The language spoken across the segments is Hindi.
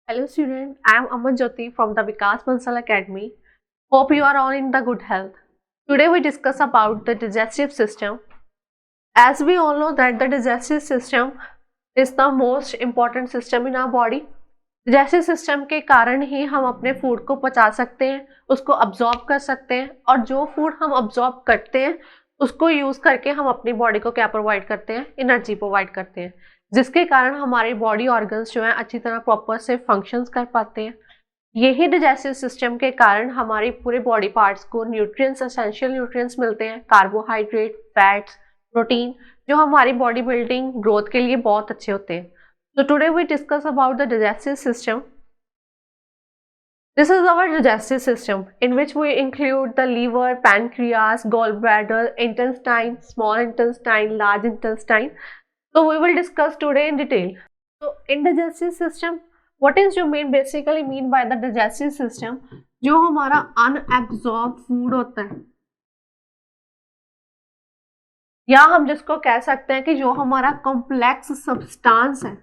Hello student, I am Aman Jyoti from the Vikas Bansal Academy. Hope you are all in the good health. Today we discuss about the digestive system. As we all know that the digestive system is the most important system in our body. digestive system के कारण ही हम अपने फूड को पचा सकते हैं, उसको अब्जॉर्ब कर सकते हैं और जो फूड हम अब्जॉर्ब करते हैं उसको यूज करके हम अपनी बॉडी को क्या प्रोवाइड करते हैं, एनर्जी प्रोवाइड करते हैं, जिसके कारण हमारी बॉडी ऑर्गन्स जो है अच्छी तरह प्रॉपर से फंक्शंस कर पाते हैं। यही डाइजेस्टिव सिस्टम के कारण हमारी पूरे बॉडी पार्ट्स को न्यूट्रिएंट्स, एसेंशियल न्यूट्रिएंट्स मिलते हैं, कार्बोहाइड्रेट, फैट्स, प्रोटीन, जो हमारी बॉडी बिल्डिंग ग्रोथ के लिए बहुत अच्छे होते हैं। So today we discuss about the digestive system. This is our digestive system in which we include the liver, pancreas, gallbladder, intestine, small intestine, large intestine. So we will discuss today in detail. So in digestive system, what is you mean basically mean by the digestive system? जो हमारा unabsorbed food होता है, या हम जिसको कह सकते हैं कि जो हमारा कॉम्प्लेक्स सब्सटेंस है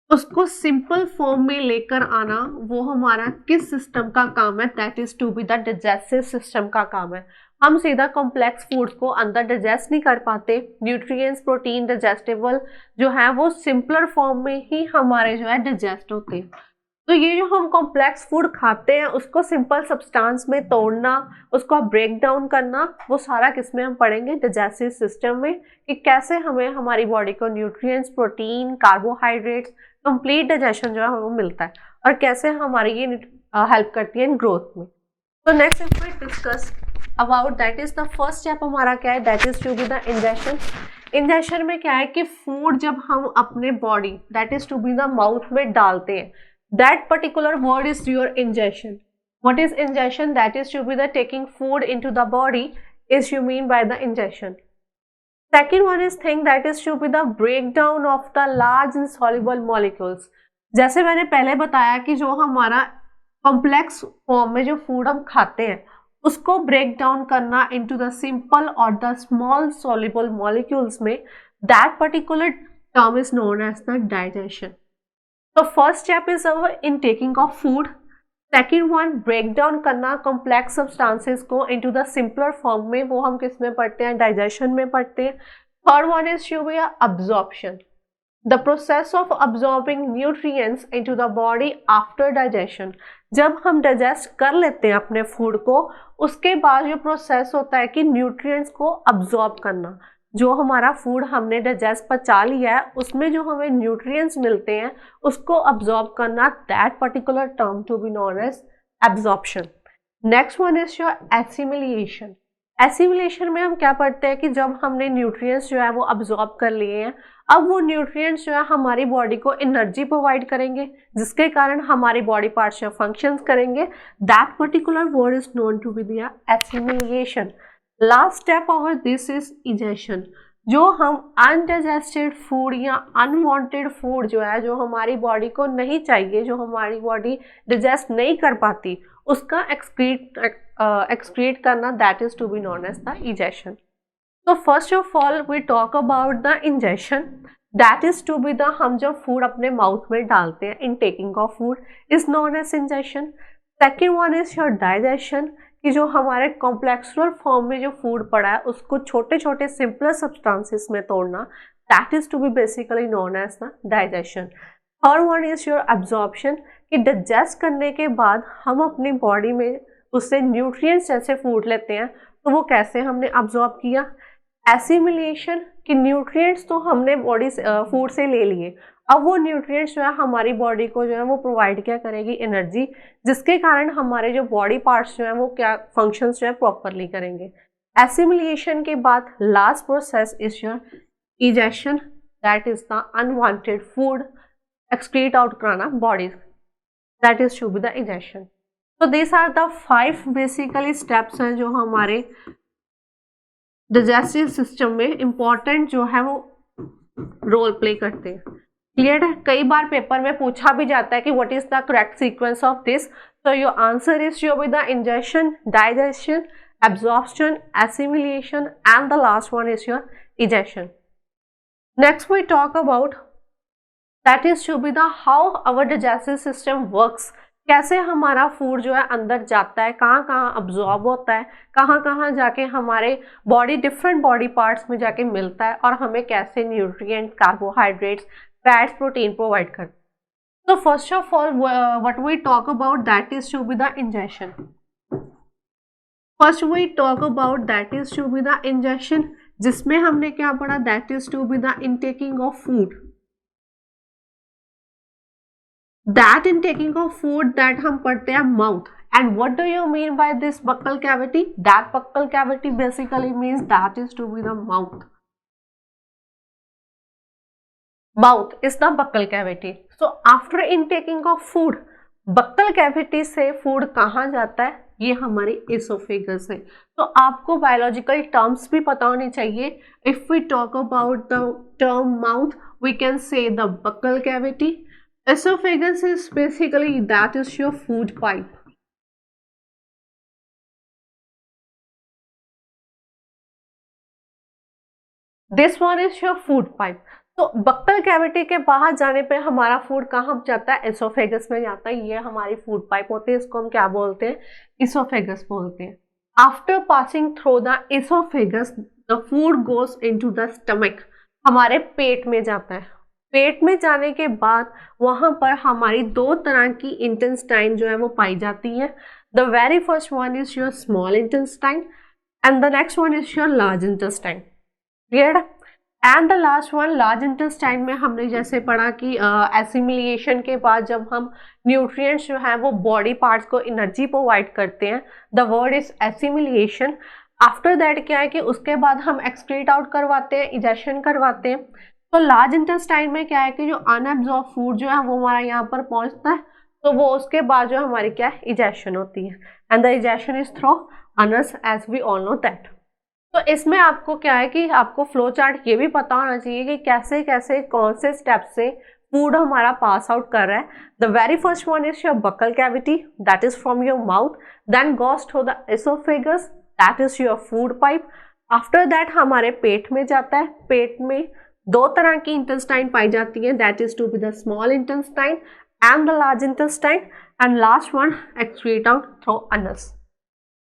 उसको सिंपल फॉर्म में लेकर आना, वो हमारा किस सिस्टम का काम है? That is to be the digestive system का काम है। हम सीधा कॉम्प्लेक्स फूड्स को अंदर डाइजेस्ट नहीं कर पाते। न्यूट्रिएंट्स, प्रोटीन, डाइजेस्टेबल जो है वो सिंपलर फॉर्म में ही हमारे जो है डाइजेस्ट होते हैं। तो ये जो हम कॉम्प्लेक्स फूड खाते हैं उसको सिंपल सब्सटेंस में तोड़ना, उसको ब्रेक डाउन करना, वो सारा किसमें हम पढ़ेंगे? डाइजेस्टिव सिस्टम में, कि कैसे हमें हमारी बॉडी को nutrients, protein, carbohydrates, complete digestion जो है वो मिलता है और कैसे हमारी ये हेल्प करती है इन ग्रोथ में। तो next if we discuss about that is the first step हमारा क्या है? That is to be the injection. Injection में क्या है कि फूड जब हम अपने body that is to be the mouth में डालते हैं, that particular word is your ingestion. What is ingestion? That is to be the taking food into the body is you mean by the ingestion. Second one is thing that is to be the breakdown of the large insoluble molecules. जैसे मैंने पहले बताया कि जो हमारा कॉम्प्लेक्स फॉर्म में जो फूड हम खाते हैं उसको ब्रेक डाउन करना इनटू द सिंपल और द स्मॉल सॉल्युबल मॉलिक्यूल्स में, that particular term is known as the digestion. तो first step is our in taking of food. Second one break down करना कॉम्प्लेक्स सब्सटेंसेस को इनटू द सिंपलर फॉर्म में, वो हम किस में पढ़ते हैं? डाइजेशन में पढ़ते हैं. Third one is to be absorption, the process of absorbing nutrients into the body after digestion. जब हम डाइजेस्ट कर लेते हैं अपने फूड को, उसके बाद जो प्रोसेस होता है कि न्यूट्रिएंट्स को अब्जॉर्ब करना, जो हमारा फूड हमने डाइजेस्ट पचा लिया है उसमें जो हमें न्यूट्रिएंट्स मिलते हैं उसको अब्जॉर्ब करना, that particular term to be known as absorption. Next one is your assimilation. Assimilation में हम क्या पढ़ते हैं कि जब हमने न्यूट्रिएंट्स जो है वो अब्जॉर्ब कर लिए हैं, अब वो न्यूट्रिएंट्स जो है हमारी बॉडी को एनर्जी प्रोवाइड करेंगे, जिसके कारण हमारी बॉडी पार्ट्स जो फंक्शंस करेंगे, that particular word is known to be the assimilation. Last step of this is egestion. जो हम अनडाइजेस्टेड फूड या अनवांटेड फूड जो है, जो हमारी बॉडी को नहीं चाहिए, जो हमारी बॉडी डाइजेस्ट नहीं कर पाती, उसका एक्सक्रीट करना, that is to be known as the egestion. तो first of all we talk about the ingestion. That is to be the, हम जब फूड अपने माउथ में डालते हैं, in taking of food is known as ingestion. Second one is your digestion, कि जो हमारे कॉम्प्लेक्सुअल फॉर्म में जो फूड पड़ा है उसको छोटे छोटे सिंपलर सब्सटेंसेस में तोड़ना, that is to be basically known as the digestion. Third one is your absorption, कि डाइजेस्ट करने के बाद हम अपनी बॉडी में उससे न्यूट्रिएंट्स जैसे फूड लेते हैं, तो वो कैसे हमने अब्जॉर्ब किया. एसिमिलेशन, कि न्यूट्रिएंट्स तो हमने बॉडी फूड से ले लिए, अब वो न्यूट्रिएंट्स जो है हमारी बॉडी को जो है वो प्रोवाइड क्या करेगी? एनर्जी, जिसके कारण हमारे जो बॉडी पार्ट्स जो है वो क्या फंक्शंस जो है प्रॉपरली करेंगे. एसिमिलेशन के बाद last process is your egestion, that is the unwanted food excrete out कराना body, that is to be the egestion. तो this are the 5 basically steps हैं जो हमारे डाइजेस्टिव सिस्टम में इम्पॉर्टेंट जो है वो रोल प्ले करते हैं. क्लियर है? कई बार पेपर में पूछा भी जाता है कि what is the correct sequence of this. So your answer is your with the injection, digestion, absorption, assimilation, and the last one is your ejection. Next we talk about that is to be the how our digestive system works, कैसे हमारा फूड जो है अंदर जाता है, कहाँ कहाँ अब्जॉर्ब होता है, कहाँ कहाँ जाके हमारे बॉडी डिफरेंट बॉडी पार्ट्स में जाके मिलता है, और हमें कैसे nutrient, carbohydrates, fats, protein provide करता है. So first of all, what we talk about that is to be the ingestion. First we talk about that is to be the ingestion, जिसमें हमने क्या पढ़ा, that is to be the intaking of food. That intaking of food that हम पढ़ते हैं mouth. And what do you mean by this buccal cavity? That buccal cavity basically means that is to be the mouth. Mouth is the buccal cavity. So after intaking of food, buccal cavity से फूड कहाँ जाता है, ये हमारी एसोफेगस है. तो आपको बायोलॉजिकल टर्म्स भी पता होनी चाहिए. If we talk about the term mouth, we can say the buccal cavity. Oesophagus is basically that is your food pipe. This one is your food pipe. तो बक्कल कैविटी के बाहर जाने पे हमारा फूड कहाँ जाता है, एसोफेगस में जाता है. ये हमारी फूड पाइप होती है, इसको हम क्या बोलते हैं, एसोफेगस बोलते हैं. After passing through the oesophagus, the food goes into the stomach, हमारे पेट में जाता है. पेट में जाने के बाद वहां पर हमारी दो तरह की इंटेस्टाइन जो है वो पाई जाती है. The very first one is your small intestine and the next one is your large intestine. Clear? And the last one large intestine में हमने जैसे पढ़ा कि एसिमिलिएशन के बाद जब हम न्यूट्रिएंट्स जो है वो बॉडी पार्ट्स को एनर्जी प्रोवाइड करते हैं, the word is assimilation. After that क्या है कि उसके बाद हम एक्सक्रीट आउट करवाते हैं, इजेक्शन करवाते हैं. तो लार्ज इंटेस्टाइन में क्या है कि जो अनएब्जॉर्ब फूड जो है वो हमारा यहाँ पर पहुँचता है, तो वो उसके बाद जो हमारी क्या है, इजेक्शन होती है. And the ejection is through anus, as we all know that. तो इसमें आपको क्या है कि आपको फ्लो चार्ट ये भी पता होना चाहिए कि कैसे कैसे कौन से स्टेप से फूड हमारा पास आउट कर रहा है. The very first one is your buccal cavity, that is from your mouth, then goes to the oesophagus, that is your food pipe. After that हमारे पेट में जाता है. पेट में दो तरह की इंटेस्टाइन पाई जाती है, that is to be the small intestine and the large intestine, and last one excrete out through anus.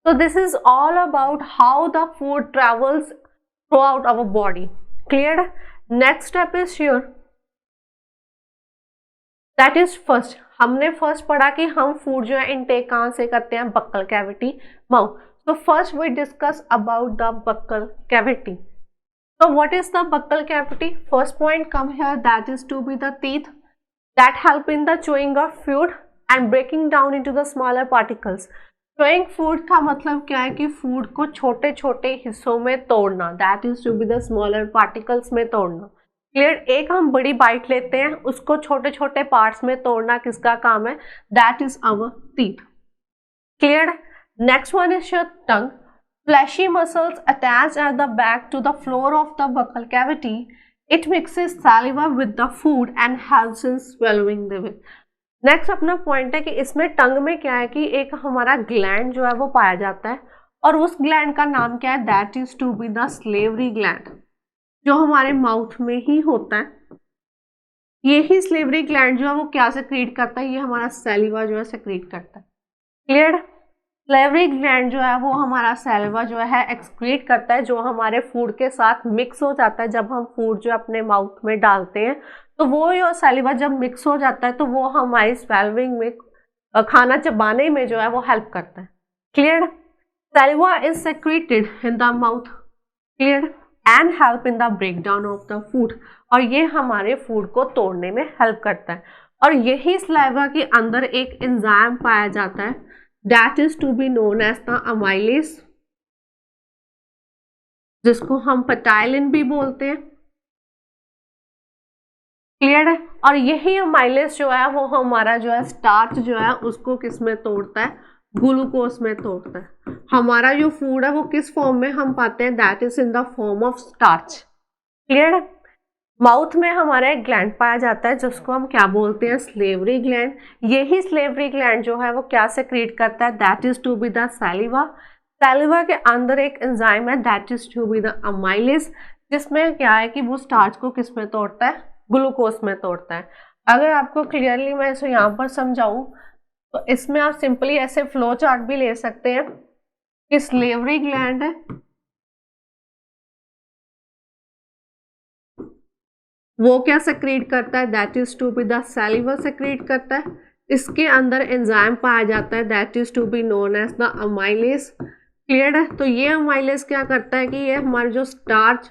So this is all about how the food travels throughout our body. Clear? Next step is here. That is first. हमने first पढ़ा कि हम food जो है intake कहाँ से करते हैं, buccal cavity, mouth. So first we discuss about the buccal cavity. So what is the buccal cavity? First point come here, that is to be the teeth that help in the chewing of food and breaking down into the smaller particles. Chewing food का मतलब क्या है कि फूड को छोटे छोटे हिस्सों में तोड़ना, that is to be the smaller particles में तोड़ना. क्लियर? एक हम बड़ी बाइट लेते हैं, उसको छोटे छोटे पार्ट्स में तोड़ना किसका काम है, that is our teeth. Clear? Next one is your tongue. Fleshy muscles attach at the back to the floor of the buccal cavity. It mixes saliva with the food and helps in swallowing the with. Next अपना पॉइंट है कि इसमें टंग में क्या है कि एक हमारा ग्लैंड जो है वो पाया जाता है, और उस ग्लैंड का नाम क्या है, that is to be the salivary gland, जो हमारे माउथ में ही होता है. यही स्लेवरी ग्लैंड जो है वो क्या सेक्रीट करता है, ये हमारा सैलिवा जो है सेक्रीट करता है. क्लियर? स्लेवरी ग्लैंड जो है वो हमारा सैलिवा जो है एक्सक्रीट करता है, जो हमारे फूड के साथ मिक्स हो जाता है. जब हम फूड जो अपने माउथ में डालते हैं तो वो जो सैलिवा जब मिक्स हो जाता है तो वो हमारी स्वेलविंग में, खाना चबाने में जो है वो हेल्प करता है. Clear? Saliva is secreted in the mouth. Clear? And help in the break down of the food, और ये हमारे फूड को तोड़ने में हेल्प करता है. और यही सैलिवा के अंदर एक एंजाइम पाया जाता है, that is to be known as the amylase, जिसको हम पेटाइलिन भी बोलते हैं. क्लियर है? और यही अमाइलेज जो है वो हमारा जो है स्टार्च जो है उसको किस में तोड़ता है, ग्लूकोज में तोड़ता है. हमारा जो फूड है वो किस फॉर्म में हम पाते हैं, that is in the form of starch. Clear है? माउथ में हमारा एक ग्लैंड पाया जाता है जिसको हम क्या बोलते हैं, स्लेवरी ग्लैंड. यही स्लेवरी ग्लैंड जो है वो क्या सेक्रेट करता है, that is to be the saliva. Saliva के अंदर एक एंजाइम है, that is to be the amylase, जिसमें क्या है कि वो स्टार्च को किस में तोड़ता है, ग्लूकोज में तोड़ता है. अगर आपको क्लियरली मैं इसे यहाँ पर समझाऊं तो इसमें आप सिंपली ऐसे फ्लो चार्ट भी ले सकते हैं कि स्लेवरी ग्लैंड है, वो क्या सेक्रेट करता है, that is to be the saliva secrete करता है। इसके अंदर एंजाइम पाया जाता है that is to be known as the amylase. Clear है? तो ये अमाइलेज क्या करता है कि ये हमारे जो स्टार्च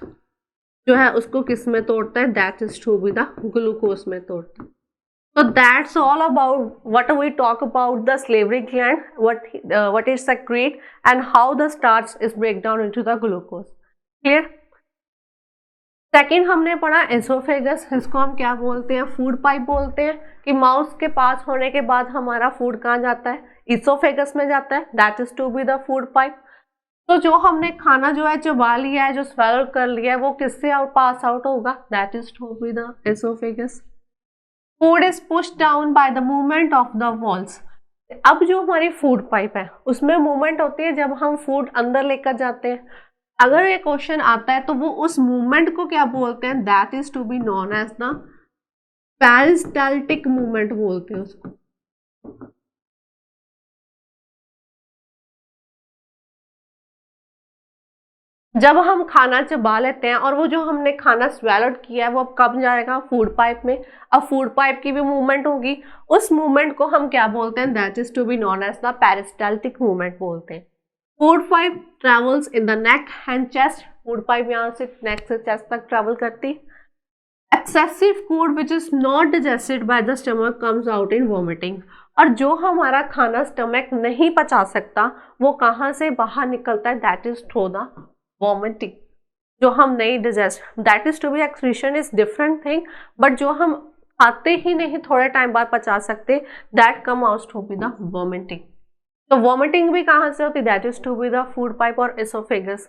जो है उसको किस में तोड़ता है, that is to be the glucose में तोड़ता है। So that's all about what we talk about the salivary gland, what it secrete and how the starch is break down into the glucose. Clear? Second हमने पढ़ा एसोफेगस, इसको हम क्या बोलते हैं, फूड पाइप बोलते हैं, कि माउस के पास होने के बाद हमारा फूड कहाँ जाता है, इसोफेगस में जाता है, that is to be the food pipe. तो जो हमने खाना जो है चबा लिया है, जो स्वेलो कर लिया है, वो किससे पास आउट होगा, that is to be the oesophagus. Food is push down by the movement of the walls. अब जो हमारी फूड पाइप है उसमें मूवमेंट होती है जब हम फूड अंदर लेकर जाते हैं। अगर ये क्वेश्चन आता है तो वो उस मूवमेंट को क्या बोलते हैं, that is to be known as the peristaltic movement बोलते हैं उसको। जब हम खाना चबा लेते हैं और वो जो हमने खाना स्वेलोड किया है वो अब कब जाएगा, फूड पाइप में। अब फूड पाइप की भी मूवमेंट होगी, उस मूवमेंट को हम क्या बोलते हैं, that is to be known as the peristaltic movement बोलते हैं। Food pipe travels in the neck and chest, food pipe यहाँ से नेक से चेस्ट तक ट्रेवल करती। Excessive food which is not digested by the stomach comes out in vomiting. और जो हमारा खाना स्टमक नहीं पचा सकता वो कहाँ से बाहर निकलता है, that is through the vomiting. जो हम नहीं digest, that is to be excretion is different thing, but जो हम खाते ही नहीं थोड़े टाइम बाद पचा सकते, that come out to be the vomiting. तो वॉमिटिंग भी कहाँ से होती, that is to be the food pipe और एसोफेगस।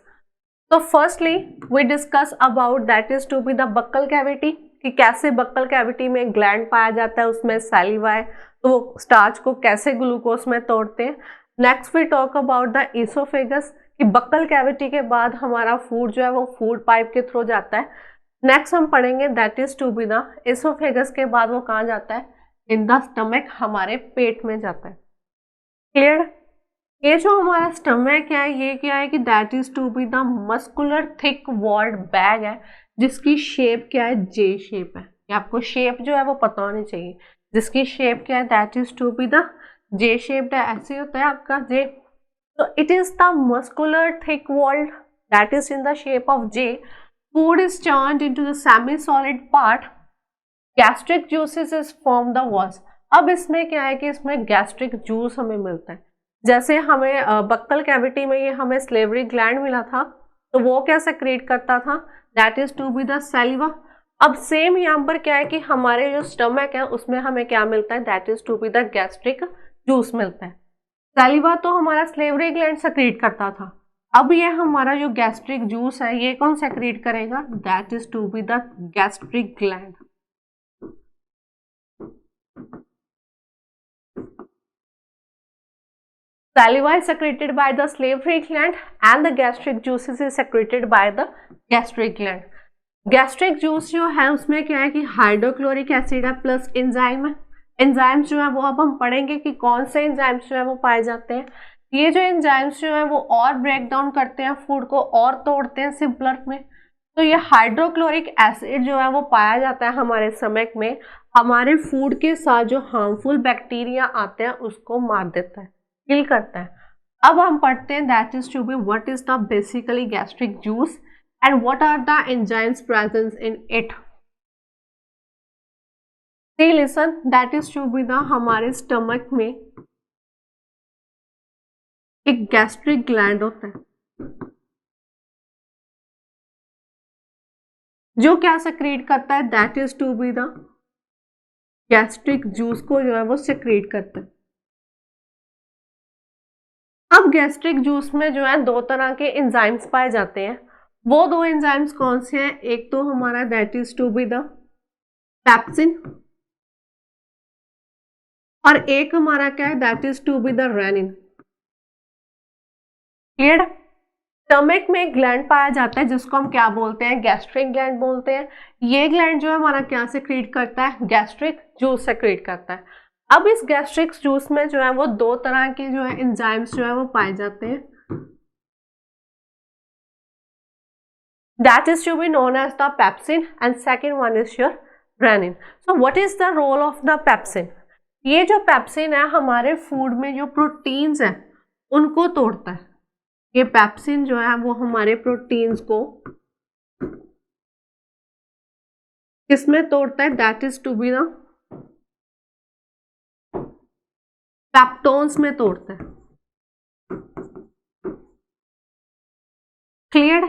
तो firstly we discuss about that is to be the buccal cavity, कि कैसे बक्कल कैविटी में ग्लैंड पाया जाता है, उसमें सैलिवा है, तो वो स्टार्च को कैसे ग्लूकोज में तोड़ते हैं। Next we talk about the oesophagus, कि बक्कल कैविटी के बाद हमारा फूड जो है वो फूड पाइप के थ्रू जाता है। नेक्स्ट हम पढ़ेंगे that is to be the oesophagus के बाद वो कहाँ जाता है, इन द स्टमक, हमारे पेट में जाता है। क्लियर? ये जो हमारा स्टमक है ये क्या है कि that is to be the muscular thick walled bag है, जिसकी शेप क्या है, जे शेप है। ये आपको शेप जो है वो पता होनी चाहिए, जिसकी शेप क्या है, that is to be the J shaped है, ऐसे होता है आपका जे। So it is the muscular thick walled that is in the shape of J. Food is churned into the semi-solid part. Gastric juices is form the walls. अब इसमें क्या है कि इसमें गैस्ट्रिक जूस हमें मिलता है। जैसे हमें बक्कल कैविटी में ये हमें स्लेवरी ग्लैंड मिला था, तो वो क्या सेक्रेट करता था, that is to be the saliva. अब सेम यहाँ पर क्या है कि हमारे जो स्टमक है उसमें हमें क्या मिलता है, that is to be the gastric juice मिलता है। सैलिवा तो हमारा स्लेवरी ग्लैंड सेक्रेट करता था, अब ये हमारा जो गैस्ट्रिक जूस है ये कौन सेक्रेट करेगा, that is to be the gastric gland. Saliva is secreted by the salivary gland and the gastric juices is secreted by the gastric gland. Gastric juice जो है उसमें क्या है कि हाइड्रोक्लोरिक एसिड है प्लस एंजाइम है। एंजाइम्स जो है वो अब हम पढ़ेंगे कि कौन से एंजाइम्स जो है वो पाए जाते हैं। ये जो एंजाइम्स जो है वो और ब्रेक डाउन करते हैं फूड को और तोड़ते हैं सिंपलर में। तो ये हाइड्रोक्लोरिक एसिड जो है वो पाया जाता है हमारे स्टमक में, हमारे फूड के साथ जो हार्मफुल बैक्टीरिया आते हैं उसको मार देता है, किल करता है। अब हम पढ़ते हैं that is to be what is the basically gastric juice and what are the enzymes present in it. See listen, that is to be the हमारे स्टमक में एक गैस्ट्रिक ग्लैंड होता है जो क्या सेक्रेट करता है, that is to be the gastric juice को जो है वो सेक्रेट करता है। अब गैस्ट्रिक जूस में जो है दो तरह के एंजाइम्स पाए जाते हैं। वो दो एंजाइम्स कौन से हैं, एक तो हमारा that is to be the pepsin और एक हमारा क्या है, that is to be the rennin. Clear? Stomach में एक ग्लैंड पाया जाता है जिसको हम क्या बोलते हैं, गैस्ट्रिक ग्लैंड बोलते हैं। ये ग्लैंड जो है हमारा क्या सेक्रेट करता है, गैस्ट्रिक जूस सेक्रेट करता है। अब इस गैस्ट्रिक जूस में जो है वो दो तरह के जो है एंजाइम्स जो है वो पाए जाते हैं, that is to be known as the pepsin and second one is your renin. So what is the role of the pepsin? ये जो पेप्सिन है हमारे फूड में जो प्रोटीन्स है उनको तोड़ता है। ये पेप्सिन जो है वो हमारे प्रोटीन्स को किसमें तोड़ता है, that is to be the peptones में तोड़ता है। क्लियर?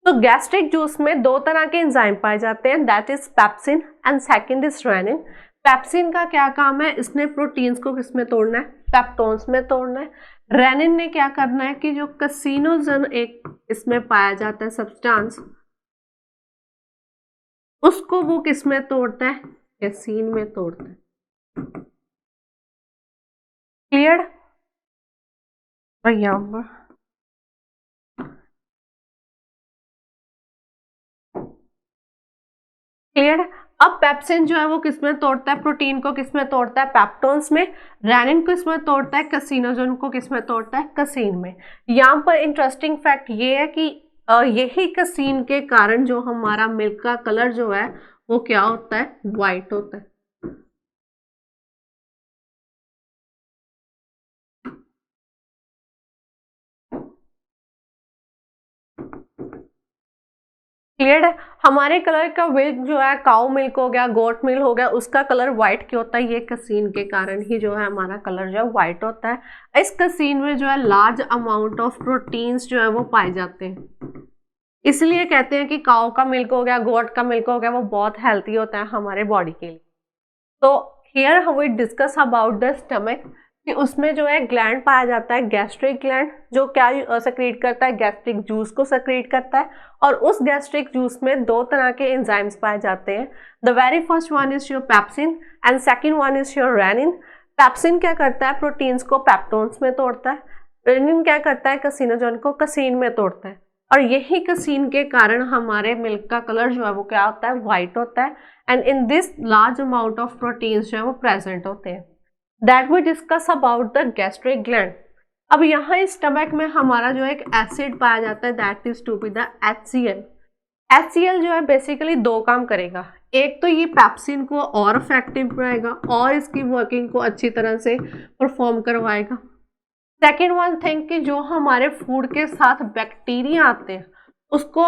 तो गैस्ट्रिक जूस में दो तरह के एंजाइम पाए जाते हैं, that is pepsin and second is rennin. Pepsin का क्या काम है, इसने प्रोटीन्स को किसमें तोड़ना है, पेप्टोन्स में तोड़ना है। रेनिन ने क्या करना है कि जो कैसिनोजन एक इसमें पाया जाता है सब्सटेंस, उसको वो किसमें तोड़ता है, कैसीन में तोड़ता है। क्लियर? और यहाँ पर क्लियर? अब पेप्सिन जो है वो किसमें तोड़ता है, प्रोटीन को किसमें तोड़ता है, पेप्टोन्स में। रेनिन को किसमें तोड़ता है, कैसिनोजन को किसमें तोड़ता है, कैसीन में। यहाँ पर इंटरेस्टिंग फैक्ट ये है कि यही कैसीन के कारण जो हमारा मिल्क का कलर जो है वो क्या होता है, व्हाइट होता है। क्लियर है? हमारे कलर का मिल्क जो है, काउ मिल्क हो गया, गोट मिल्क हो गया, उसका कलर व्हाइट क्यों होता है, ये कैसीन के कारण ही जो है हमारा कलर जो है व्हाइट होता है। इस कैसीन में जो है लार्ज अमाउंट ऑफ प्रोटीन्स जो है वो पाए जाते हैं, इसलिए कहते हैं कि काउ का मिल्क हो गया, गोट का मिल्क हो गया, वो बहुत हेल्थी होता है हमारे बॉडी के लिए। तो here how we discuss about the stomach, कि उसमें जो है ग्लैंड पाया जाता है, गैस्ट्रिक ग्लैंड, जो क्या सेक्रेट करता है, गैस्ट्रिक जूस को सेक्रेट करता है। और उस गैस्ट्रिक जूस में दो तरह के एंजाइम्स पाए जाते हैं, the very first one is your pepsin and second one is your rennin. Pepsin क्या करता है, प्रोटीन्स को पेप्टोन्स में तोड़ता है। रेनिन क्या करता है, कैसिनोजन को कैसीन में तोड़ता है। और यही कैसीन के कारण हमारे मिल्क का कलर जो है वो क्या होता है, व्हाइट होता है। And in this large amount of proteins जो है वो प्रेजेंट होते हैं। That we discuss about the gastric gland. अब यहाँ इस स्टमक में हमारा जो एक एसिड पाया जाता है, that is to be the HCl। HCl जो है बेसिकली दो काम करेगा, एक तो ये पेप्सिन को और इफेक्टिव बनाएगा और इसकी वर्किंग को अच्छी तरह से परफॉर्म करवाएगा। सेकेंड वन थिंग कि जो हमारे फूड के साथ बैक्टीरिया आते हैं उसको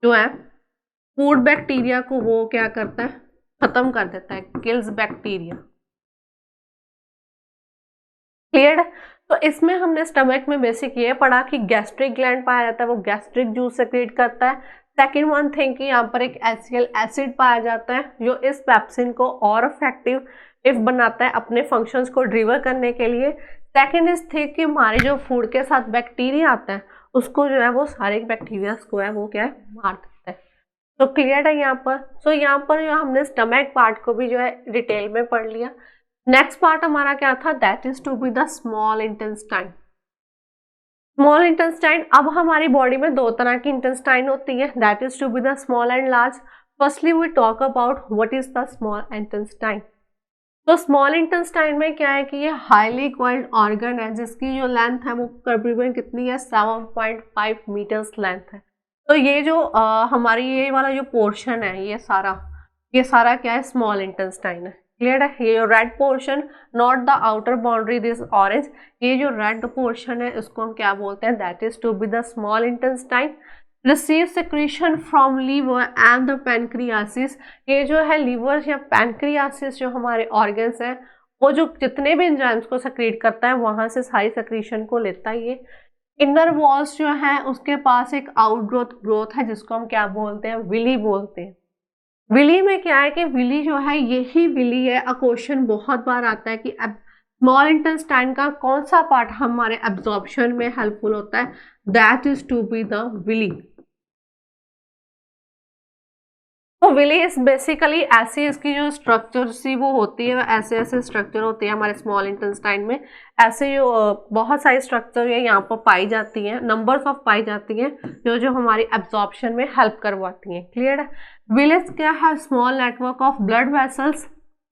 जो है फूड बैक्टीरिया को वो क्या करता है, खत्म कर देता है, किल्स बैक्टीरिया। क्लियर? तो इसमें हमने स्टमक में बेसिक ये पढ़ा कि गैस्ट्रिक ग्लैंड पाया जाता है, वो गैस्ट्रिक जूस सेक्रेट करता है। सेकेंड वन थिंग कि यहाँ पर एक HCl एसिड पाया जाता है जो इस पेप्सिन को और इफेक्टिव बनाता है अपने फंक्शंस को डिलीवर करने के लिए। सेकेंड इज थिंग कि हमारे जो फूड के साथ बैक्टीरिया आता है उसको जो है वो सारे बैक्टीरिया को है वो क्या है, मार देता है। तो क्लियर है यहाँ पर? सो यहाँ पर जो हमने स्टमक पार्ट को भी जो है डिटेल में पढ़ लिया। नेक्स्ट पार्ट हमारा क्या था, that is to be the small intestine. Small intestine, अब हमारी बॉडी में दो तरह की इंटेस्टाइन होती है, that is to be the small and large. Firstly we talk about what is the small intestine. तो स्मॉल इंटेस्टाइन में क्या है कि ये हाईली कॉइल्ड ऑर्गन है जिसकी जो लेंथ है वो करीबन कितनी है, 7.5 मीटर्स लेंथ है। तो ये जो हमारी ये वाला जो पोर्शन है ये सारा क्या है, स्मॉल इंटेस्टाइन है। क्लियर है? ये red portion, not the outer boundary this orange, ये जो रेड पोर्शन है इसको हम क्या बोलते हैं, that is to be the small intestine. Receive secretion from liver and the pancreas, ये जो है लीवर या पैनक्रियासिस जो हमारे ऑर्गन्स हैं वो जो जितने भी एंजाइम्स को सेक्रेट करता है वहां से सारी सेक्रीशन को लेता है ये। इनर वॉल्स जो है उसके पास एक आउटग्रोथ ग्रोथ है जिसको हम क्या बोलते हैं, विली बोलते हैं। विली में क्या है कि विली जो है यही विली है, क्वेश्चन बहुत बार आता है कि स्मॉल इंटेस्टाइन का कौन सा पार्ट हमारे एब्जॉर्प्शन में हेल्पफुल होता है, that is to be the villi. तो विली इज बेसिकली ऐसी इसकी जो स्ट्रक्चर सी वो होती है, ऐसे ऐसे स्ट्रक्चर होती है हमारे स्मॉल इंटेस्टाइन में, ऐसे जो बहुत सारी स्ट्रक्चर है यहाँ पर पाई जाती हैं, नंबर्स ऑफ पाई जाती हैं जो जो हमारी एब्जॉर्प्शन में हेल्प करवाती हैं। क्लियर है। विलेज क्या है, small network of blood vessels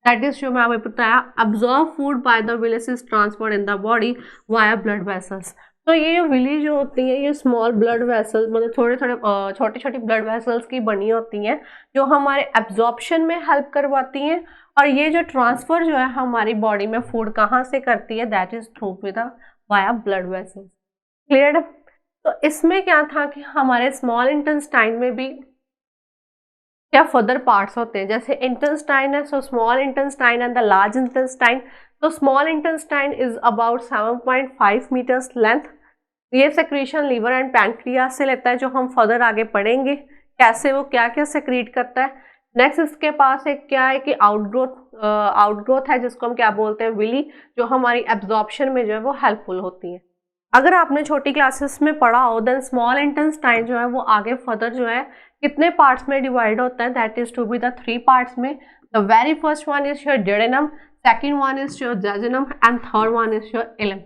that is जो मैं आपको बताया, absorb food by the village is transferred in the body via blood vessels. तो ये विली जो होती है ये स्मॉल ब्लड वेसल्स मतलब छोटे छोटे ब्लड वेसल्स की बनी होती हैं जो हमारे एब्जॉर्प्शन में हेल्प करवाती हैं, और ये जो ट्रांसफर जो है हमारी बॉडी में फूड कहाँ से करती है, that is through with via blood vessels. Clear. तो इसमें क्या था कि हमारे स्मॉल इंटेस्टाइन में भी क्या फर्दर पार्ट्स होते हैं, जैसे इंटेस्टाइन है, so small intestine and the large intestine. तो small intestine is about 7.5 meters length. ये सेक्रीशन लीवर एंड पैनक्रियास से लेता है, जो हम फर्दर आगे पढ़ेंगे कैसे वो क्या क्या सेक्रीट करता है। नेक्स्ट इसके पास एक क्या है कि आउटग्रोथ है जिसको हम क्या बोलते हैं, विली, जो हमारी एब्जॉर्प्शन में जो है वो हेल्पफुल होती है। अगर आपने छोटी क्लासेस में पढ़ा हो देन स्मॉल इंटेस्टाइन जो है वो आगे फर्दर जो है कितने पार्ट्स में डिवाइड होता है, that is to be the 3 parts में। The very first one is your duodenum, second one is your jejunum and third one is your ileum.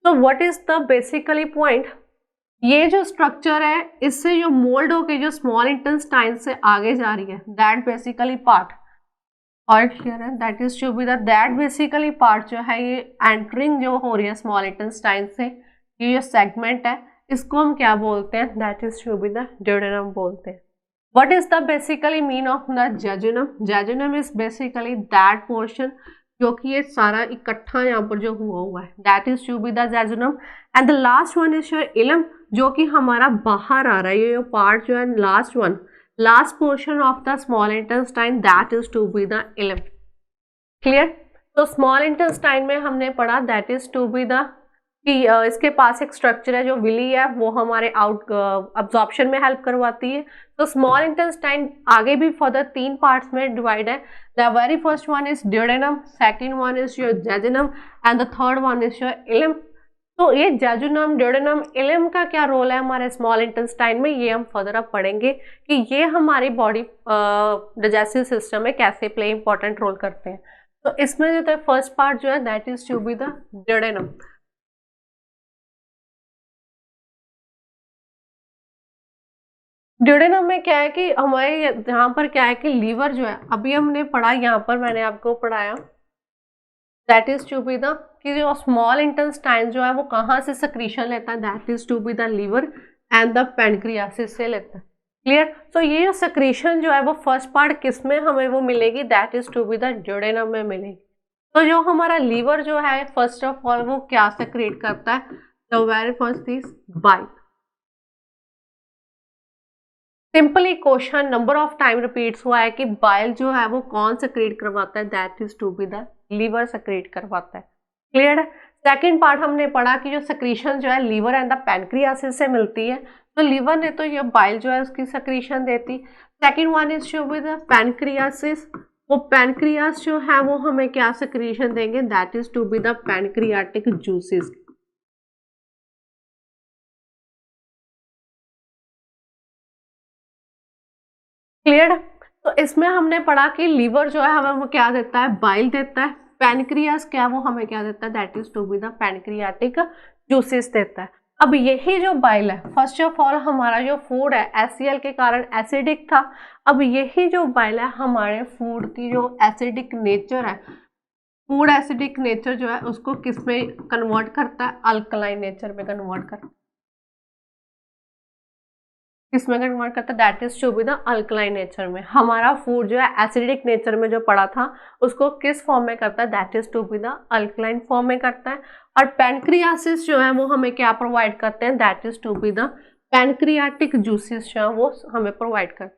तो what is the basically point, ये जो स्ट्रक्चर है इससे जो मोल्ड होके जो स्मॉल इंटेस्टाइन से आगे जा रही है, दैट बेसिकली पार्ट और क्लियर है, that is to be the that basically part जो है ये एंटरिंग जो हो रही है स्मॉल इंटेस्टाइन से, ये जो सेगमेंट है इसको हम क्या बोलते हैं, that is to be the duodenum बोलते हैं। What is the basically mean of the jejunum? Jejunum is basically that portion जो कि ये सारा इकट्ठा यहाँ पर जो हुआ है, that is to be the jejunum, and the last one is your ileum जो कि हमारा बाहर आ रहा है, ये पार्ट जो है last portion of the small intestine, that is to be the ileum। Clear. तो स्मॉल इंटेस्टाइन में हमने पढ़ा that is to be the कि इसके पास एक स्ट्रक्चर है जो विली है वो हमारे अब्जॉर्प्शन में हेल्प करवाती है। तो स्मॉल इंटेस्टाइन आगे भी फर्दर 3 पार्ट्स में डिवाइड है। The very first one is duodenum, second one is your jejunum and the third one is your ileum. तो ये जेजुनम, ड्यूडेनम, इलम का क्या रोल है हमारे स्मॉल इंटेस्टाइन में, ये हम फर्दर अब पढ़ेंगे कि ये हमारी बॉडी डाइजेस्टिव सिस्टम में कैसे प्ले इंपॉर्टेंट रोल करते हैं। तो इसमें जो फर्स्ट पार्ट जो है that is to be the duodenum. Duodenum में क्या है कि हमारे यहाँ पर क्या है कि लीवर जो है, अभी हमने पढ़ा यहाँ पर मैंने आपको पढ़ाया that is to be the कि जो स्मॉल इंटेस्टाइन जो है वो कहाँ से सक्रीशन लेता है, that is to be the liver and the pancreas से लेता है। क्लियर। तो ये जो सक्रीशन जो है वो फर्स्ट पार्ट किस में हमें वो मिलेगी, that is to be the duodenum में मिलेगी। तो जो हमारा लीवर जो है फर्स्ट ऑफ ऑल वो क्या सेक्रेट करता है, the very first is bile. Simply question number of time repeats हुआ है कि बाइल जो है वो कौन सेक्रेट करवाता है, that is to be the liver secrete करवाता है। क्लियर है। सेकंड पार्ट हमने पढ़ा कि जो सेक्रीशन जो है लीवर एंड द पैनक्रियासिस से मिलती है, तो लीवर ने तो ये बाइल जो है उसकी सेक्रीशन देती। Second one is to be the pancreas, वो पैनक्रियास जो है वो हमें क्या सेक्रीशन देंगे, that is to be the pancreatic juices. Clear. तो इसमें हमने पढ़ा कि लीवर जो है हमें वो क्या देता है, बाइल देता है। पैनक्रियास क्या वो हमें क्या देता है, that is to be the pancreatic juices देता है। अब यही जो बाइल है फर्स्ट ऑफ ऑल हमारा जो फूड है HCl के कारण एसिडिक था। अब यही जो बाइल है हमारे फूड की जो एसिडिक नेचर है, फूड एसिडिक नेचर जो है उसको किस में कन्वर्ट करता है, अल्कलाइन नेचर में कन्वर्ट करता है। किसमें कन्वर्ट करता है, that is to be the alkaline nature में। हमारा फूड जो है एसिडिक नेचर में जो पड़ा था उसको किस फॉर्म में करता है, that is to be the alkaline form में करता है। और पैनक्रियासिस जो है वो हमें क्या प्रोवाइड करते हैं, that is to be the pancreatic juices जो है वो हमें प्रोवाइड करते हैं।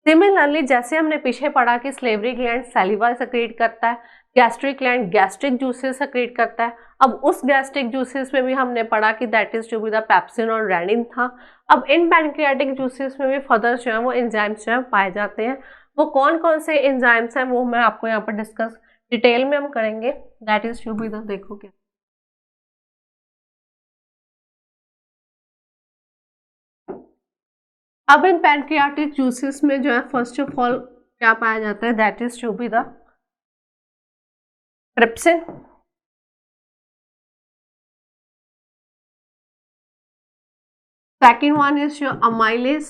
सिमिलरली जैसे हमने पीछे पढ़ा कि सलेवरी ग्लैंड सैलिवा सेक्रेट करता है, gastric gland gastric juices secrete करता है। अब उस गैस्ट्रिक जूसेस में भी हमने पढ़ा कि that is to be the pepsin और रेनिन था। अब इन पैनक्रियाटिक जूसेस में भी फर्दर जो है वो एंजाइम्स जो है पाए जाते हैं। वो कौन कौन से एंजाइम्स हैं वो मैं आपको यहाँ पर डिस्कस डिटेल में हम करेंगे, that is to be the देखो क्या। अब इन पैनक्रियाटिक जूसेस में जो है फर्स्ट ऑफ ऑल क्या पाया जाता है, that is to be the trypsin. Second one is your amylase,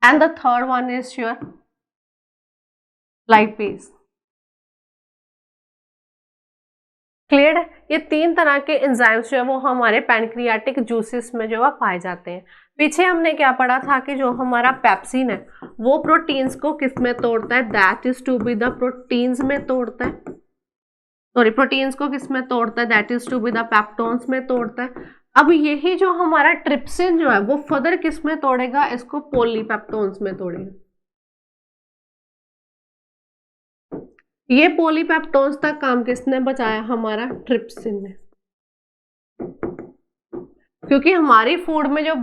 and the third one is your lipase. Clear है? ये तीन तरह के एंजाइम्स जो है वो हमारे पैनक्रियाटिक जूसेस में जो है पाए जाते हैं। पीछे हमने क्या पढ़ा था कि जो हमारा पेप्सिन है वो प्रोटीन्स को किस में तोड़ता है, that is to be the proteins में तोड़ता है, सॉरी प्रोटीन्स को किस में तोड़ता है, that is to be the peptones में तोड़ता है। अब यही जो हमारा ट्रिप्सिन जो है वो फर्दर किस में तोड़ेगा, इसको पॉलीपेप्टोन्स में तोड़ेगा। ये पॉलीपेप्टोन्स तक काम किसने बचाया, हमारा ट्रिप्सिन ने। क्योंकि हमारी फूड में जो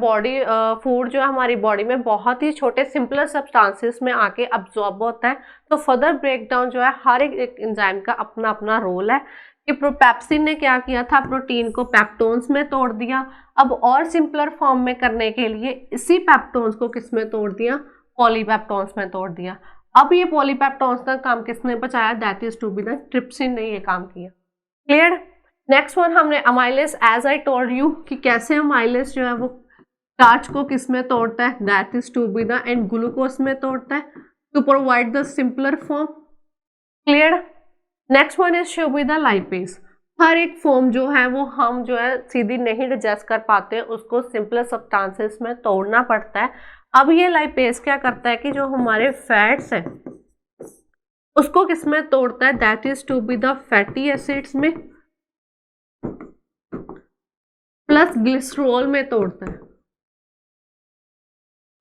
फूड जो है हमारी बॉडी में बहुत ही छोटे सिंपलर सब्सटेंसेस में आके अब्सॉर्ब होता है, तो फर्दर ब्रेकडाउन जो है हर एक एंजाइम का अपना अपना रोल है। कि पेप्सिन ने क्या किया था, प्रोटीन को पेप्टोन्स में तोड़ दिया। अब और सिंपलर फॉर्म में करने के लिए इसी पेप्टोन्स को किस में तोड़ दिया, पॉलीपेप्टोन्स में तोड़ दिया। अब ये पॉलीपेप्टोन्स का काम किसने बचाया, that is to be the trypsin ने ये काम किया। क्लियर? नेक्स्ट वन हमने amylase, as I told you कि कैसे अमाइलेस जो है वो स्टार्च को किस में तोड़ता है, that is to be the and glucose में तोड़ता है to provide the simpler form. Clear? Next one is to be the lipase. हर एक फॉर्म जो है वो हम जो है सीधी नहीं डिजेस्ट कर पाते, उसको सिंपलर सब्सटेंसेस में तोड़ना पड़ता है। अब ये लाइपेज क्या करता है कि जो हमारे फैट्स है उसको किस में तोड़ता है, that is to be the fatty acids में प्लस ग्लिसरॉल में तोड़ता है।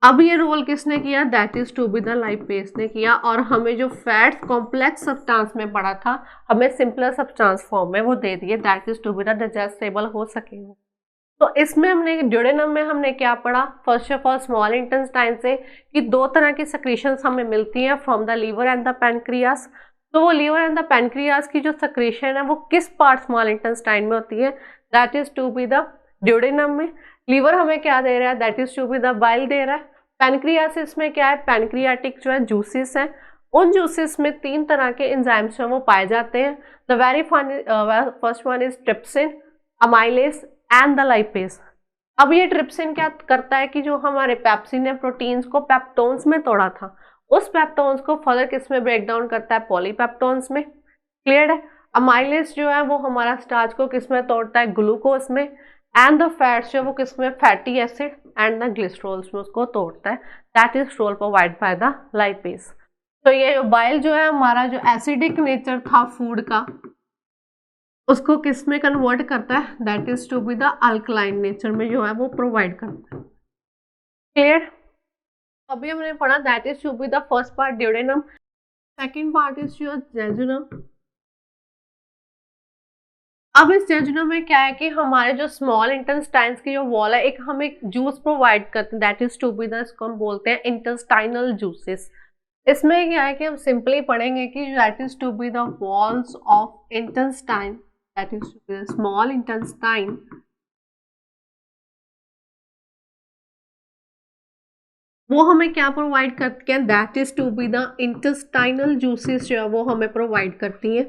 अब ये रोल किसने किया, that is to be the lipase ने किया, और हमें जो फैट्स कॉम्प्लेक्स सब्सटेंस में पड़ा था हमें सिंपलर सब्सटेंस फॉर्म में वो दे दिए, that is to be the digestible हो सके। तो इसमें हमने ड्यूडेनम में हमने क्या पढ़ा, first of all small intestine से कि दो तरह की सेक्रेशंस हमें मिलती हैं from the liver and the pancreas. तो वो लीवर एंड द पैनक्रियास की जो सेक्रेशन है वो किस पार्ट स्मॉल इंटेस्टाइन में होती है, that is to be the duodenum में। लीवर हमें क्या दे रहा है, that is to be the bile दे रहा है। पैनक्रियासिस में क्या है, पैनक्रियाटिक जो है जूसेस है, उन जूसेस में तीन तरह के एंजाइम्स जो वो पाए जाते हैं। The very first one is trypsin, amylase and the lipase. अब ये ट्रिप्सिन क्या करता है कि जो हमारे पेप्सिन ने प्रोटीन्स को पेप्टोन्स में तोड़ा था, उस पेप्टोन्स को फर्दर किस में ब्रेक डाउन करता है, पॉलीपेप्टोन्स में। क्लियर है? अमाइलेस जो है वो हमारा स्टार्च को किस में तोड़ता है, ग्लूकोज में, एंड द फैट्स जो वो किस में, fatty acid and the glycerols में उसको तोड़ता है, that is role provide by the lipase. तो ये बाइल जो है हमारा जो एसिडिक नेचर था फूड का उसको किस में कन्वर्ट करता है, that is to be the alkaline nature में जो है वो प्रोवाइड करता है। क्लियर? अभी हमने पढ़ा that is to be the first part duodenum, second part is your jejunum. अब इस जेजुनम में क्या है कि हमारे जो स्मॉल इंटेस्टाइन्स की जो वॉल है एक हमें जूस प्रोवाइड करते हैं, that is to be the, इसको हम बोलते हैं इंटेस्टाइनल जूसेस। इसमें क्या है कि हम सिंपली पढ़ेंगे कि that is to be the walls of intestine, that is to be the small intestine, वो हमें क्या प्रोवाइड करती है, that is to be the intestinal juices जो है वो हमें प्रोवाइड करती है।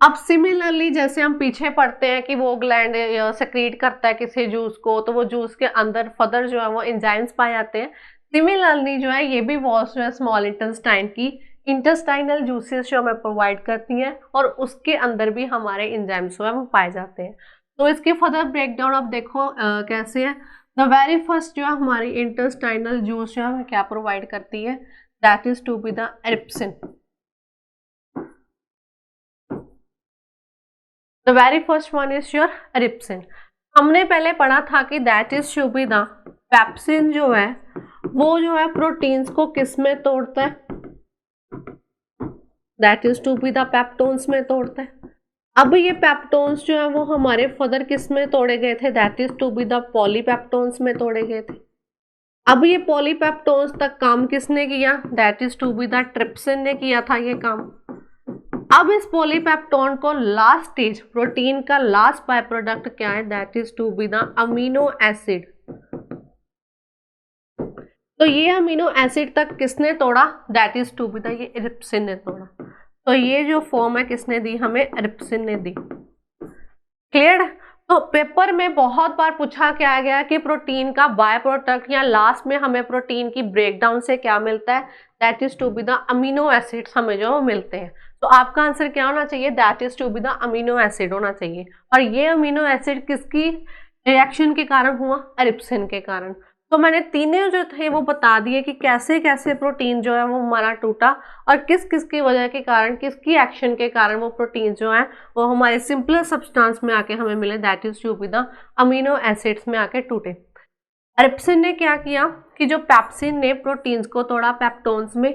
अब सिमिलरली जैसे हम पीछे पढ़ते हैं कि वो ग्लैंड सेक्रीट करता है किसी जूस को, तो वो जूस के अंदर फर्दर जो है वो एंजाइम्स पाए जाते हैं। सिमिलरली जो है ये भी वॉल्स जो है स्मॉल इंटेस्टाइन की इंटेस्टाइनल जूसेस जो हमें प्रोवाइड करती हैं, और उसके अंदर भी हमारे एंजाइम्स जो है वो पाए जाते हैं। तो इसके फर्दर ब्रेकडाउन अब देखो कैसे है। द वेरी फर्स्ट जो है हमारी इंटेस्टाइनल जूस जो है हमें क्या प्रोवाइड करती है, that is to be the erepsin. The very first one is your erepsin. हमने पहले पढ़ा था कि that is to be the pepsin जो है वो जो है प्रोटीन्स को किस में तोड़ता है, that is to be the peptones में तोड़ता है। अब ये पेप्टोन्स जो है वो हमारे फर्दर किस में तोड़े गए थे, that is to be the polypeptones में तोड़े गए थे। अब ये पॉलीपेप्टोन्स तक काम किसने किया, that is to be the trypsin ने किया था ये काम। अब इस पॉलीपेप्टोन को लास्ट स्टेज प्रोटीन का लास्ट बाय प्रोडक्ट क्या है, that is to be the amino acid तो ये अमीनो एसिड तक किसने तोड़ा, that is to be the, ये इरिप्सिन ने तोड़ा। तो ये जो फॉर्म है किसने दी हमें, इरिप्सिन ने दी। क्लियर। तो पेपर में बहुत बार पूछा क्या गया कि प्रोटीन का बाय प्रोडक्ट या लास्ट में हमें प्रोटीन की ब्रेकडाउन से क्या मिलता है, that is to be the amino acids हमें जो मिलते हैं। तो आपका आंसर क्या होना चाहिए, that is to be the amino acid होना चाहिए। और ये अमीनो एसिड किसकी रिएक्शन के कारण हुआ, इरिप्सिन के कारण। तो मैंने तीनों जो थे वो बता दिए कि कैसे कैसे प्रोटीन जो है वो हमारा टूटा और किस किस की वजह के कारण, किसकी एक्शन के कारण वो प्रोटीन जो है वो हमारे सिंपलर सब्सटेंस में आके हमें मिले, that is to be the amino acids में आके टूटे। इरिप्सिन ने क्या किया कि जो पेप्सिन ने प्रोटीन्स को तोड़ा पेप्टोन्स में,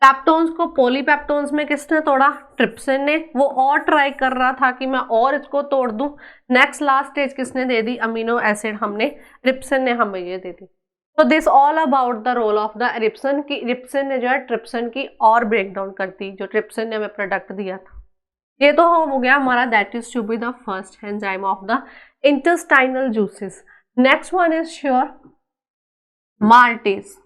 पेप्टोन्स को पॉलीपेप्टोन्स में किसने तोड़ा, ट्रिप्सिन ने। वो और ट्राई कर रहा था कि मैं और इसको तोड़ दूं, नेक्स्ट लास्ट स्टेज किसने दे दी, अमीनो एसिड हमने, ट्रिप्सिन ने हमें ये दे दी। तो this all about the role of the erepsin, कि इरिप्सिन ने जो है ट्रिप्सिन की और ब्रेक डाउन कर दी, जो ट्रिप्सिन ने हमें प्रोडक्ट दिया था। ये तो हो गया हमारा, that is to be the first enzyme of the intestinal juices. Next one is sure maltase.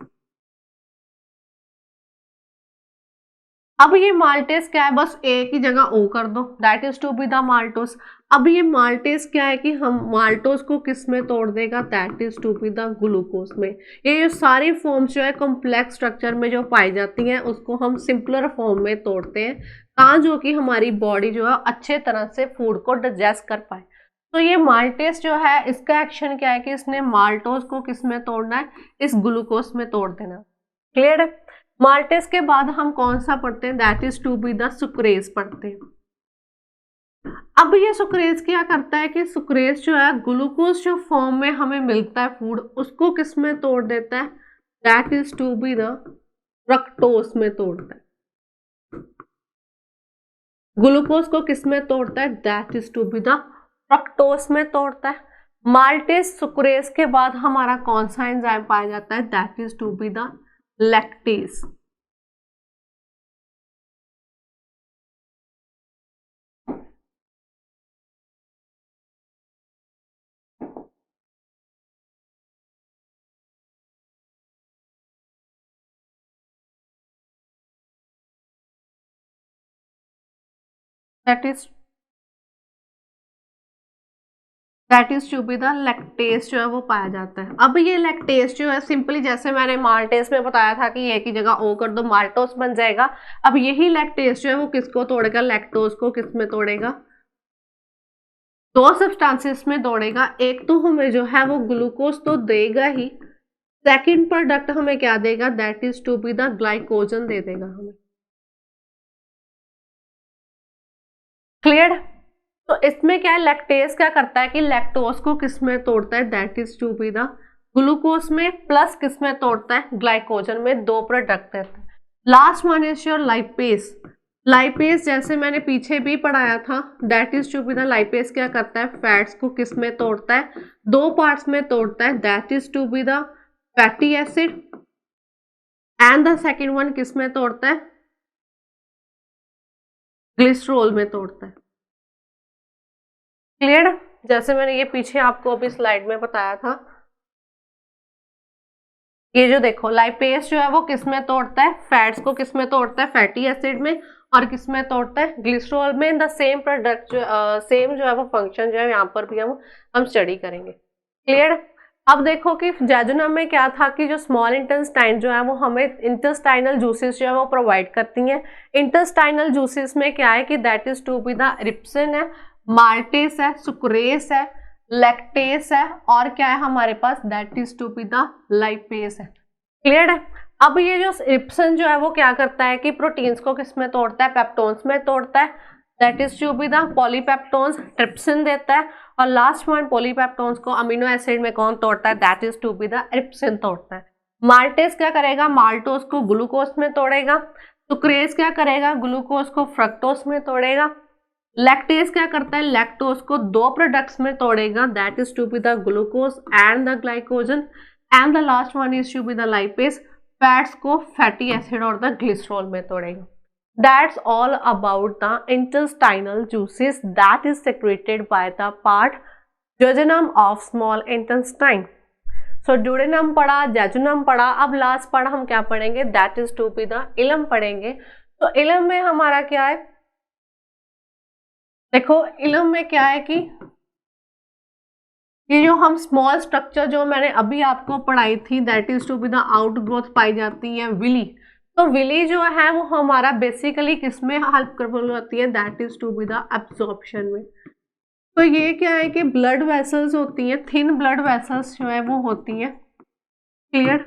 अब ये माल्टेज क्या है, बस ए की जगह ओ कर दो, that is to be the maltose. अब ये माल्टेज क्या है कि हम माल्टोस को किस में तोड़ देगा, that is to be the glucose में। ये जो सारी फॉर्म्स जो है कॉम्प्लेक्स स्ट्रक्चर में जो पाई जाती हैं उसको हम सिंपलर फॉर्म में तोड़ते हैं, कहाँ जो कि हमारी बॉडी जो है अच्छे तरह से फूड को डाइजेस्ट कर पाए। तो ये माल्टेज जो है इसका एक्शन क्या है कि इसने माल्टोस को किस में तोड़ना है, इस ग्लूकोज में तोड़ देना। क्लियर है। माल्टेज के बाद हम कौन सा पढ़ते हैं, that is to be the sucrase पढ़ते हैं। अब ये सुक्रेज क्या करता है कि सुक्रेज जो है ग्लूकोज जो फॉर्म में हमें मिलता है फूड उसको किस में तोड़ देता है, that is to be the fructose में तोड़ता है। ग्लूकोज को किस में तोड़ता है, that is to be the fructose में तोड़ता है। माल्टेज सुक्रेज के बाद हमारा कौन सा एंजाइम पाया जाता है, that is to be the lactase. That is to be the lactase जो है वो पाया जाता है। अब ये लैक्टेज जो है सिंपली जैसे मैंने माल्टेज में बताया था कि ए की जगह ओ कर दो, माल्टोस बन जाएगा। अब यही लैक्टेज जो है वो किसको तोड़ेगा, लैक्टोज को किस में तोड़ेगा, दो सब्सटेंसेस में तोड़ेगा। एक तो हमें जो है वो ग्लूकोज तो देगा ही, सेकंड प्रोडक्ट हमें क्या देगा, that is to be the glycogen दे देगा हमें। क्लियर। तो इसमें क्या है, लैक्टेज क्या करता है कि लैक्टोज को किस में तोड़ता है, that is to be the glucose में, प्लस किस में तोड़ता है, ग्लाइकोजन में। दो प्रोडक्ट देता है। Last one is your lipase. Lipase जैसे मैंने पीछे भी पढ़ाया था, that is to be the lipase क्या करता है, फैट्स को किस में तोड़ता है, दो पार्ट्स में तोड़ता है, that is to be the fatty acid, and the second one किस में तोड़ता है, ग्लिसरॉल में तोड़ता है। क्लियर। जैसे मैंने ये पीछे आपको अभी स्लाइड में बताया था, ये जो देखो लाइपेज जो है वो किस में तोड़ता है, फैट्स को किस में तोड़ता है, फैटी एसिड में, और किस में तोड़ता है, ग्लिसरॉल में। द सेम प्रोडक्ट जो सेम जो है वो फंक्शन जो है यहाँ पर भी हम स्टडी करेंगे। क्लियर। अब देखो कि जैजुनम में क्या था कि जो स्मॉल इंटेस्टाइन जो है वो हमें इंटेस्टाइनल जूसेस जो है वो प्रोवाइड करती हैं। इंटेस्टाइनल जूसेस में क्या है कि that is to be the erepsin है, माल्टेज है, सुक्रेज है, लैक्टेज है, और क्या है हमारे पास, that is to be the lipase है। क्लियर है। अब ये जो इरिप्सिन जो है वो क्या करता है कि प्रोटीन्स को किस में तोड़ता है, पेप्टोन्स में तोड़ता है, that is to be the polypeptones, trypsin देता है। और लास्ट वन पॉलीपेप्टोन्स को अमीनो एसिड में कौन तोड़ता है, that is to be the erepsin तोड़ता है। माल्टेज क्या करेगा, माल्टोज को ग्लूकोज में तोड़ेगा। सुक्रेज क्या करेगा, ग्लूकोज को फ्रक्टोज में तोड़ेगा। लैक्टेज क्या करता है, लैक्टोज को दो प्रोडक्ट्स में तोड़ेगा, that is to be the glucose and the glycogen, and the last one is to be the lipase, fats को फैटी एसिड और द ग्लिसरॉल में तोड़ेगा। That's all about the intestinal juices that is secreted by the part jejunum of small intestine. So duodenum पढ़ा, जेजुनम पढ़ा, अब लास्ट पार्ट हम क्या पढ़ेंगे, that is to be the ileum पढ़ेंगे। तो इलम में हमारा क्या है, देखो इलम में क्या है कि ये जो हम स्मॉल स्ट्रक्चर जो मैंने अभी आपको पढ़ाई थी, that is to be the outgrowth पाई जाती है विली। तो विली जो है वो हमारा बेसिकली किसमें हेल्प कर होती है, that is to be the absorption में। तो ये क्या है कि ब्लड वेसल्स होती हैं, थिन ब्लड वेसल्स जो है वो होती हैं, क्लियर।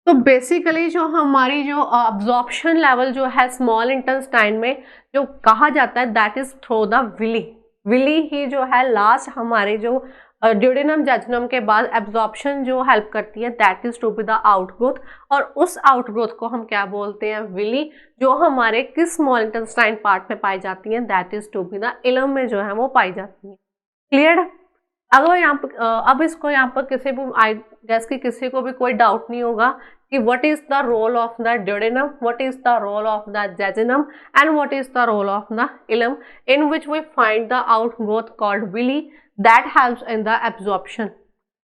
तो बेसिकली जो हमारी जो अब्जॉर्प्शन लेवल जो है स्मॉल इंटेस्टाइन में जो कहा जाता है, that is through the villi. Villi ही जो है लास्ट हमारे जो ड्यूडेनम जेजुनम के बाद एब्जॉर्प्शन जो हेल्प करती है, that is to be the outgrowth. और उस आउटग्रोथ को हम क्या बोलते हैं, विली, जो हमारे किस स्मॉल इंटेस्टाइन पार्ट में पाई जाती है, that is to be the ileum में जो है वो पाई जाती है, क्लियर। अगर यहाँ पर अब इसको यहाँ पर किसी भी आई गेस कि किसी को भी कोई डाउट नहीं होगा कि what is the role of the duodenum, what is the role of the jejunum and what is the role of the ileum, in which we find the outgrowth called villi that helps in the absorption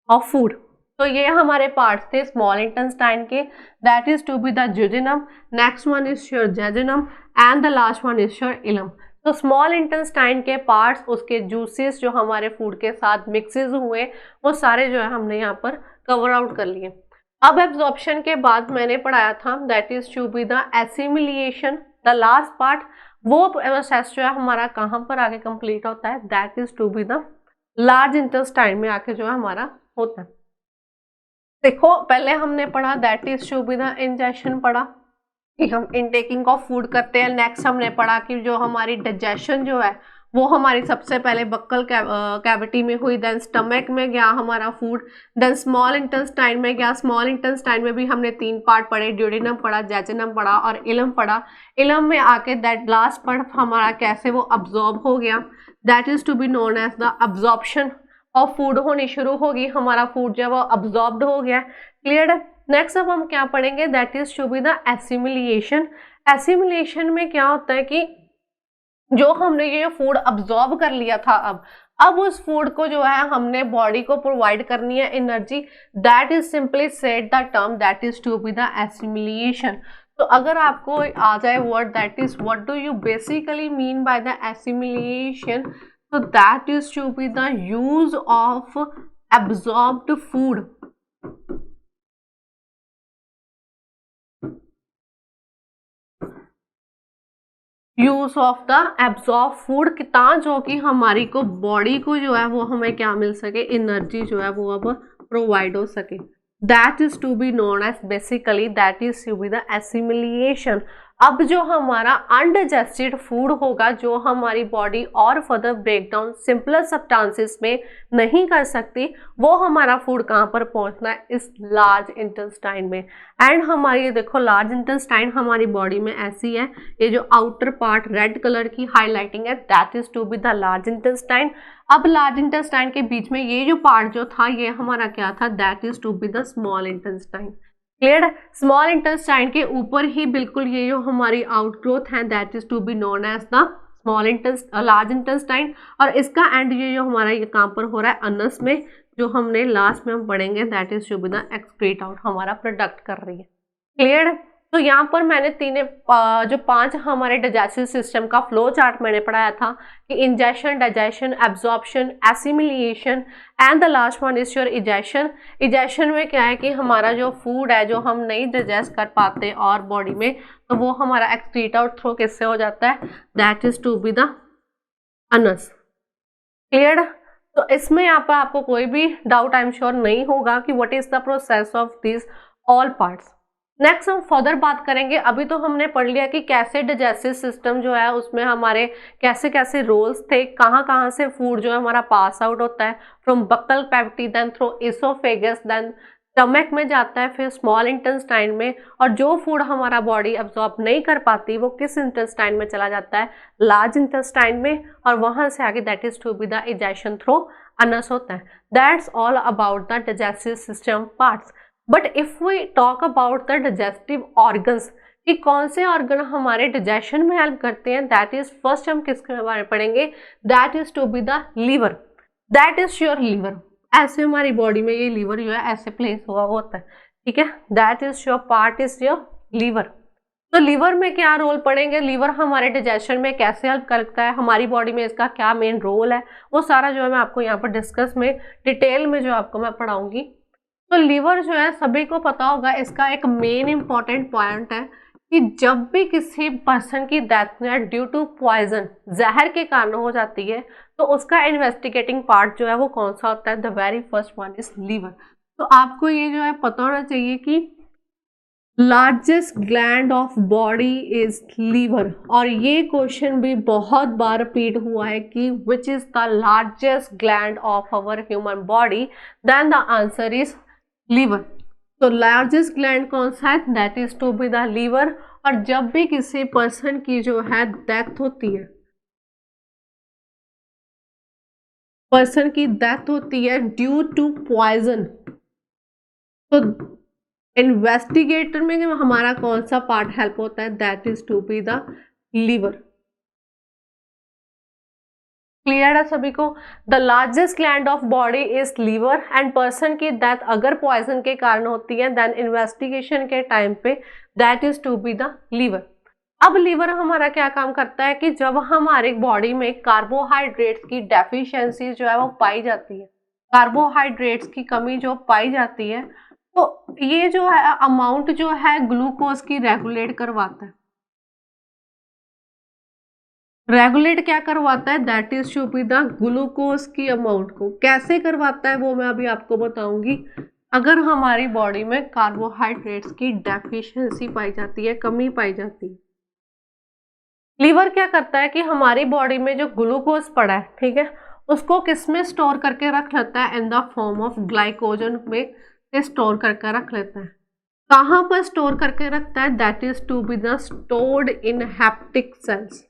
of food. तो ये हमारे पार्ट्स थे स्मॉल इंटेस्टाइन के, that is to be the duodenum, next one is your jejunum and the last one is your ileum. तो स्मॉल इंटेस्टाइन के पार्ट्स, उसके जूसेस जो हमारे फूड के साथ मिक्सेस हुए, वो सारे जो है हमने यहाँ पर कवर आउट कर लिए। अब एब्जॉर्प्शन के बाद मैंने पढ़ाया था that is to be the assimilation, the last part. वो प्रोसेस जो है हमारा कहाँ पर आगे कंप्लीट होता है, that is to be the large intestine में आके जो है हमारा होता है। देखो पहले हमने पढ़ा that is to be the injection पढ़ा कि हम इनटेकिंग ऑफ फूड करते हैं। नेक्स्ट हमने पढ़ा कि जो हमारी डाइजेशन जो है वो हमारी सबसे पहले बक्कल कैविटी में हुई, देन स्टमक में गया हमारा फूड, देन स्मॉल इंटेस्टाइन में गया। स्मॉल इंटेस्टाइन में भी हमने 3 पार्ट पढ़े, ड्यूडेनम पढ़ा, जेजुनम पढ़ा और इलम पढ़ा। इलम में आके दैट लास्ट पार्ट हमारा कैसे वो अब्जॉर्ब हो गया, that is to be known as the absorption of food होनी शुरू होगी, हमारा फूड जो है वो अब्जॉर्ब्ड हो गया, क्लियर है। नेक्स्ट अब हम क्या पढ़ेंगे, that is to be the assimilation. Assimilation में क्या होता है कि जो हमने ये फूड अब्जॉर्ब कर लिया था, अब उस फूड को जो है हमने बॉडी को प्रोवाइड करनी है energy, that is simply said the term that is to be the assimilation. तो अगर आपको आ जाए word that is what do you basically mean by the assimilation, so that is to be the use of absorbed food, use of the absorb food कितना जो कि हमारी को बॉडी को जो है वो हमें क्या मिल सके, एनर्जी जो है वो अब प्रोवाइड हो सके, that is to be known as basically that is to be the assimilation. अब जो हमारा अनडाइजेस्टेड फूड होगा, जो हमारी बॉडी और फर्दर ब्रेकडाउन सिंपलर सब्सटेंसेस में नहीं कर सकती, वो हमारा फूड कहाँ पर पहुँचना है, इस लार्ज इंटेस्टाइन में। एंड हमारी ये देखो लार्ज इंटेस्टाइन हमारी बॉडी में ऐसी है, ये जो आउटर पार्ट रेड कलर की हाईलाइटिंग है, that is to be the large intestine. अब लार्ज इंटेस्टाइन के बीच में ये जो पार्ट जो था ये हमारा क्या था, that is to be the small intestine, clear. Small intestine के ऊपर ही बिल्कुल ये जो हमारी आउटग्रोथ है, that is to be known as the small large intestine. और इसका एंड ये जो हमारा ये कहाँ पर हो रहा है, अनस में, जो हमने लास्ट में हम पढ़ेंगे, that is to be the excrete out, हमारा प्रोडक्ट कर रही है, क्लियर। तो यहाँ पर मैंने जो 5 हमारे डाइजेस्टिव सिस्टम का फ्लो चार्ट मैंने पढ़ाया था कि ingestion, digestion, absorption, assimilation and the last one is your egestion. Egestion में क्या है कि हमारा जो फूड है जो हम नहीं डाइजेस्ट कर पाते और बॉडी में, तो वो हमारा एक्सक्रीट आउट थ्रू किससे हो जाता है, that is to be the anus, clear. तो इसमें यहाँ पर आपको कोई भी डाउट आई एम श्योर नहीं होगा कि what is the process of this all parts. Next हम फर्दर बात करेंगे। अभी तो हमने पढ़ लिया कि कैसे डाइजेस्टिव सिस्टम जो है उसमें हमारे कैसे कैसे रोल्स थे, कहाँ कहाँ से फूड जो है हमारा पास आउट होता है, from buccal cavity, then through oesophagus, then stomach में जाता है, फिर स्मॉल इंटेस्टाइन में, और जो फूड हमारा बॉडी अब्जॉर्ब नहीं कर पाती वो किस इंटेस्टाइन में चला जाता है, लार्ज इंटेस्टाइन में, और वहाँ से आगे that is to be the ejection through anus होता है। That's all about the digestive system parts. But if we talk about the digestive organs, कि कौन से ऑर्गन हमारे डाइजेशन में हेल्प करते हैं, दैट इज फर्स्ट हम किसके बारे में पढ़ेंगे, that is to be the liver. That is your liver. ऐसे हमारी बॉडी में ये लीवर जो है ऐसे प्लेस हुआ होता है, ठीक है, that is your part is your liver. तो लीवर में क्या रोल पड़ेंगे, लीवर हमारे डाइजेशन में कैसे हेल्प करता है, हमारी बॉडी में इसका क्या मेन रोल है, वो सारा जो है मैं आपको यहाँ पर डिस्कस में डिटेल में जो आपको मैं पढ़ाऊंगी। तो लीवर जो है सभी को पता होगा, इसका एक मेन इंपॉर्टेंट पॉइंट है कि जब भी किसी पर्सन की डेथ ड्यू टू पॉइजन, जहर के कारण हो जाती है, तो उसका इन्वेस्टिगेटिंग पार्ट जो है वो कौन सा होता है, the very first one is liver. तो आपको ये जो है पता होना चाहिए कि largest gland of body is liver, और ये क्वेश्चन भी बहुत बार रिपीट हुआ है कि which is the largest gland of our human body, then the answer is liver. तो लार्जेस्ट ग्लैंड कौन सा है, that is to be the liver. और जब भी किसी पर्सन की जो है डेथ होती है, पर्सन की डेथ होती है ड्यू टू पॉइजन, तो इन्वेस्टिगेटर में हमारा कौन सा पार्ट हेल्प होता है, that is to be the liver. Clear है सभी को? The largest gland of body is liver, and person की डेथ अगर पॉइजन के कारण होती है देन इन्वेस्टिगेशन के टाइम पे that is to be the liver. अब लीवर हमारा क्या काम करता है कि जब हमारी बॉडी में कार्बोहाइड्रेट्स की डेफिशिएंसी जो है वो पाई जाती है, कार्बोहाइड्रेट्स की कमी जो पाई जाती है, तो ये जो है अमाउंट जो है ग्लूकोज की रेगुलेट करवाता है। रेगुलेट क्या करवाता है, that is to be the glucose की अमाउंट को। कैसे करवाता है वो मैं अभी आपको बताऊंगी। अगर हमारी बॉडी में कार्बोहाइड्रेट्स की डेफिशिएंसी पाई जाती है, कमी पाई जाती है, लीवर क्या करता है कि हमारी बॉडी में जो ग्लूकोज पड़ा है, ठीक है, उसको किस में स्टोर करके रख लेता है, in the form of glycogen में स्टोर करके रख लेता है। कहाँ पर स्टोर करके रखता है, that is to be the stored in hepatic cells.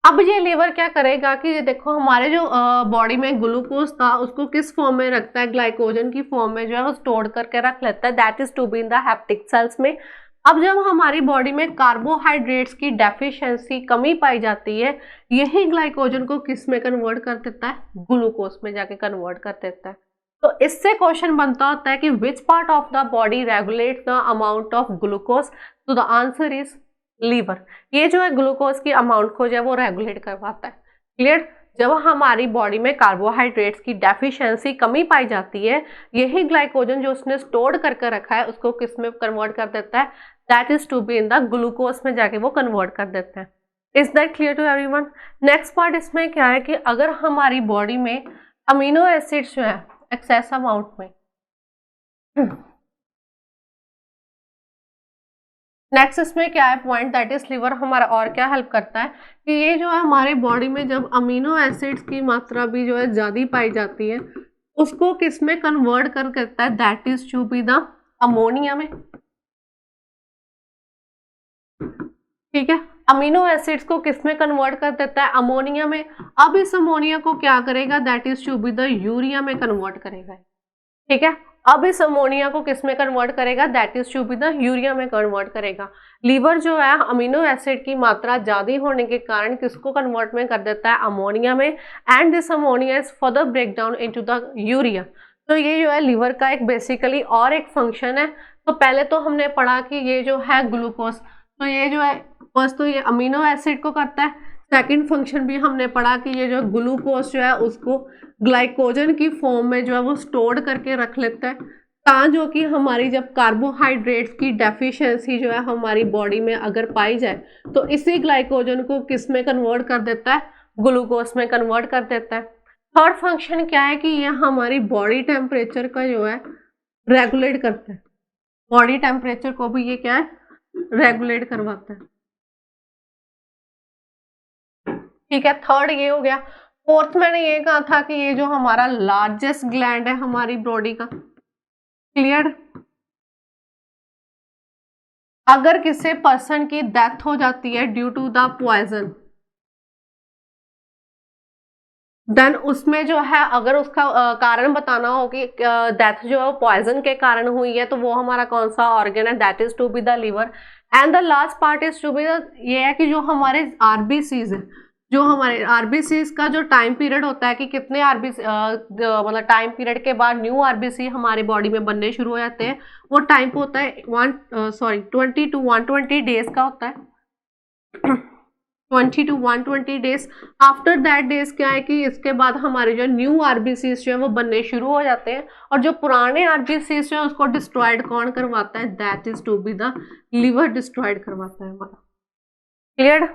अब ये लीवर क्या करेगा कि ये देखो हमारे जो बॉडी में ग्लूकोज था उसको किस फॉर्म में रखता है, ग्लाइकोजन की फॉर्म में जो है वो स्टोर करके रख लेता है, that is to be in the hepatic cells में। अब जब हमारी बॉडी में कार्बोहाइड्रेट्स की डेफिशिएंसी कमी पाई जाती है, यही ग्लाइकोजन को किस में कन्वर्ट कर देता है, ग्लूकोज में जाके कन्वर्ट कर देता है। तो इससे क्वेश्चन बनता होता है कि which part of the body regulate the amount of glucose, तो द आंसर इज लीवर। ये जो है ग्लूकोज की अमाउंट को जो है वो रेगुलेट करवाता है। क्लियर? जब हमारी बॉडी में कार्बोहाइड्रेट्स की डेफिशिएंसी कमी पाई जाती है, यही ग्लाइकोजन जो उसने स्टोर करके रखा है उसको किस में कन्वर्ट कर देता है, that is to be in the glucose में जाके वो कन्वर्ट कर देता है। Is that clear to everyone? Next part इसमें क्या है कि अगर हमारी बॉडी में अमीनो एसिड्स जो है एक्सेस अमाउंट में, नेक्स्ट इसमें क्या है पॉइंट, दैट इज लीवर हमारा और क्या हेल्प करता है कि ये जो है हमारे बॉडी में जब अमीनो एसिड्स की मात्रा भी जो है ज़्यादा पाई जाती है, उसको किस में कन्वर्ट कर करता है, that is to be the ammonia में। ठीक है, अमीनो एसिड्स को किस में कन्वर्ट कर देता है, अमोनिया में। अब इस अमोनिया को क्या करेगा, that is to be the urea में कन्वर्ट करेगा। ठीक है, अब इस अमोनिया को किस में कन्वर्ट करेगा, that is to be the urea में कन्वर्ट करेगा। लीवर जो है अमीनो एसिड की मात्रा ज़्यादा होने के कारण किसको कन्वर्ट में कर देता है, अमोनिया में, and this ammonia is further break down into the urea. तो ये जो है लीवर का एक बेसिकली और एक फंक्शन है। तो पहले तो हमने पढ़ा कि ये जो है ग्लूकोज, तो ये जो है फर्स्ट तो ये अमीनो एसिड को करता है। सेकंड फंक्शन भी हमने पढ़ा कि ये जो ग्लूकोज जो है उसको ग्लाइकोजन की फॉर्म में जो है वो स्टोर्ड करके रख लेता है, ता जो कि हमारी जब कार्बोहाइड्रेट्स की डेफिशिएंसी जो है हमारी बॉडी में अगर पाई जाए तो इसी ग्लाइकोजन को किस में कन्वर्ट कर देता है, ग्लूकोज में कन्वर्ट कर देता है। थर्ड फंक्शन क्या है कि ये हमारी बॉडी टेम्परेचर का जो है रेगुलेट करता है, बॉडी टेम्परेचर को भी ये क्या है, रेगुलेट करवाता है। ठीक है, थर्ड ये हो गया। फोर्थ मैंने ये कहा था कि ये जो हमारा लार्जेस्ट ग्लैंड है हमारी बॉडी का, क्लियर? अगर किसी पर्सन की डेथ हो जाती है due to the poison, then उसमें जो है अगर उसका कारण बताना हो कि डेथ जो है वो पॉइजन के कारण हुई है, तो वो हमारा कौन सा ऑर्गन है, that is to be the liver. And the last part is to be ये है कि जो हमारे आरबीसीज है, जो हमारे आरबीसीज का जो टाइम पीरियड होता है कि कितने आरबीसी मतलब टाइम पीरियड के बाद न्यू आरबीसी हमारे बॉडी में बनने शुरू हो जाते हैं, वो टाइम पे होता है 20 to 120 डेज का होता है 20 to 120 days. After that days क्या है कि इसके बाद हमारे जो न्यू आरबीसीज जो है वो बनने शुरू हो जाते हैं, और जो पुराने आरबीसीज जो है उसको डिस्ट्रॉयड कौन करवाता है, that is to be the liver destroyed करवाता है हमारा। क्लियर?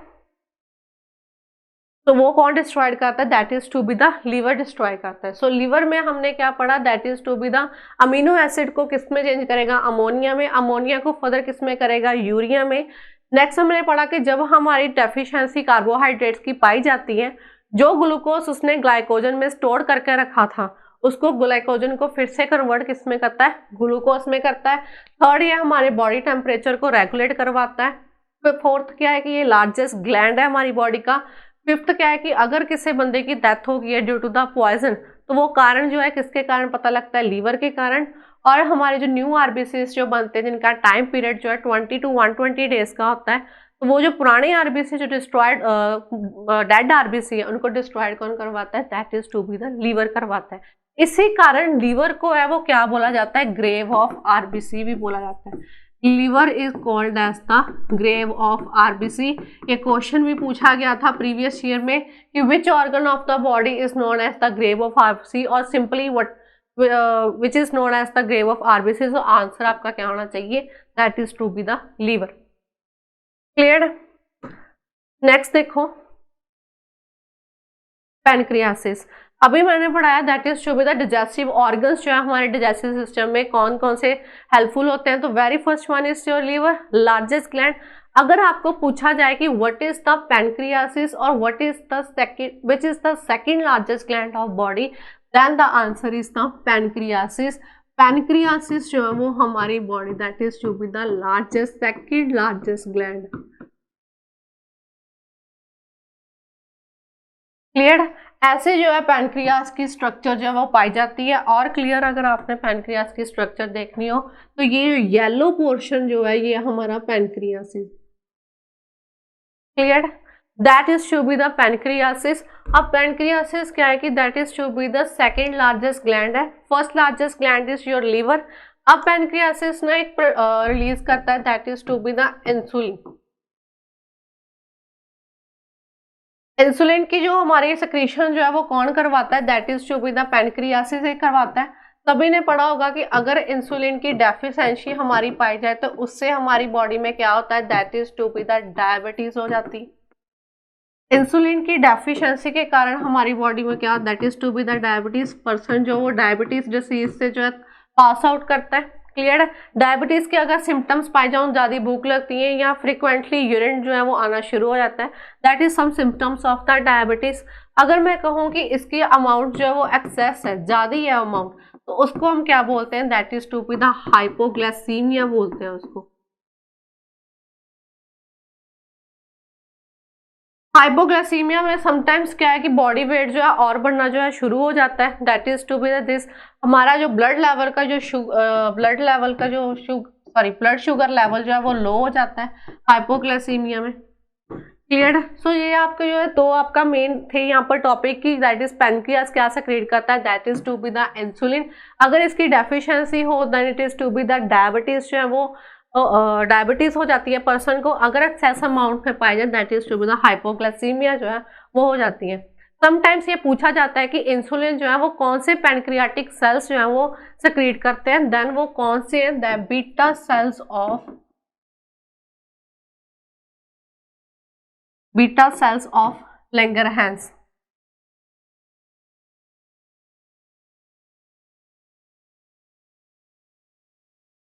तो वो कौन डिस्ट्रॉयड करता है, that is to be the liver destroy करता है। सो लिवर में हमने क्या पढ़ा, that is to be the amino acid को किस में चेंज करेगा, अमोनिया में, अमोनिया को फर्दर किस में करेगा, यूरिया में। नेक्स्ट हमने पढ़ा कि जब हमारी डेफिशिएंसी कार्बोहाइड्रेट्स की पाई जाती है, जो ग्लूकोज उसने ग्लाइकोजन में स्टोर करके रखा था उसको ग्लाइकोजन को फिर से कन्वर्ट किस में करता है, ग्लूकोज में करता है। थर्ड, ये हमारे बॉडी टेम्परेचर को रेगुलेट करवाता है। फोर्थ क्या है कि ये लार्जेस्ट ग्लैंड है हमारी बॉडी का। फिफ्थ क्या है कि अगर किसी बंदे की डेथ हो गई है ड्यू टू द पॉइजन, तो वो कारण जो है किसके कारण पता लगता है, लीवर के कारण। और हमारे जो न्यू आरबीसीज जो बनते हैं जिनका टाइम पीरियड जो है 20 to 120 डेज का होता है, तो वो जो पुराने आरबीसी जो डिस्ट्रॉयड डेड आरबीसी है उनको डिस्ट्रॉयड कौन करवाता है, that is to be the liver करवाता है। इसी कारण लीवर को है वो क्या बोला जाता है, ग्रेव ऑफ आरबीसी भी बोला जाता है। Liver is called as the grave of RBC. ये क्वेश्चन भी पूछा गया था प्रीवियस ईयर में कि which organ of the body is known as the grave of RBC, और simply what which is known as the grave of RBC. तो आंसर आपका क्या होना चाहिए, that is to be the liver. Clear? Next देखो, पैनक्रियासिस। अभी मैंने पढ़ाया that is to be the digestive organs जो है हमारे डिजेस्टिव सिस्टम में कौन कौन से हेल्पफुल होते हैं। तो very first one is your liver, largest gland. अगर आपको पूछा जाए कि व्हाट इज द पैनक्रियासिस और what is the second which is the second largest gland of body, then the answer is the pancreas. Pancreas जो है वो हमारी body that is to be the largest second largest gland. Clear? ऐसे जो है पैनक्रियास की स्ट्रक्चर जो है वो पाई जाती है। और क्लियर, अगर आपने पैनक्रियास की स्ट्रक्चर देखनी हो तो ये येलो पोर्शन जो है ये हमारा pancreas. Clear? That is to be the pancreas. अब पैनक्रियासिस क्या है कि that is to be the second largest gland है। First largest gland is your liver. अब पैनक्रियासिस ना एक रिलीज करता है that is to be the insulin. Insulin की जो हमारी सेक्रेशन जो है वो कौन करवाता है, that is to be the pancreas ही करवाता है। सभी ने पढ़ा होगा कि अगर इंसुलिन की डेफिशिएंसी हमारी पाई जाए तो उससे हमारी बॉडी में क्या होता है, that is to be the diabetes हो जाती है। इंसुलिन की डेफिशिएंसी के कारण हमारी बॉडी में क्या, that is to be the diabetes. Person जो वो डायबिटीज डिसीज से जो है पास आउट करता है। क्लियर? डायबिटीज के अगर सिम्टम्स पाए जाऊँ, ज़्यादा भूख लगती है या फ्रिक्वेंटली यूरिन जो है वो आना शुरू हो जाता है, that is some symptoms of the diabetes. अगर मैं कहूँ कि इसकी अमाउंट जो है वो एक्सेस है, ज़्यादा ही है अमाउंट, तो उसको हम क्या बोलते हैं, that is to be the hypoglycaemia बोलते हैं उसको। हाइपोग्लाइसीमिया में समटाइम्स क्या है कि बॉडी वेट जो है और बढ़ना जो है शुरू हो जाता है, that is to be this. हमारा जो ब्लड लेवल का जो ब्लड शुगर लेवल जो है वो लो हो जाता है हाइपोग्लाइसीमिया में। क्लियर? सो ये आपके जो है दो आपका मेन थे यहाँ पर टॉपिक की, दैट इज पैनक्रियास क्या सेक्रेट करता है, that is to be the insulin. अगर इसकी डेफिशिएंसी हो then it is to be the diabetes जो है वो डायबिटीज हो जाती है पर्सन को। अगर एक्सेस अमाउंट में पाई जाए that is to be the hypoglycaemia जो है वो हो जाती है। समटाइम्स ये पूछा जाता है कि इंसुलिन जो है वो कौन से पैनक्रियाटिक सेल्स जो है वो सेक्रेट करते हैं, देन वो कौन से हैं, the beta cells of Langerhans.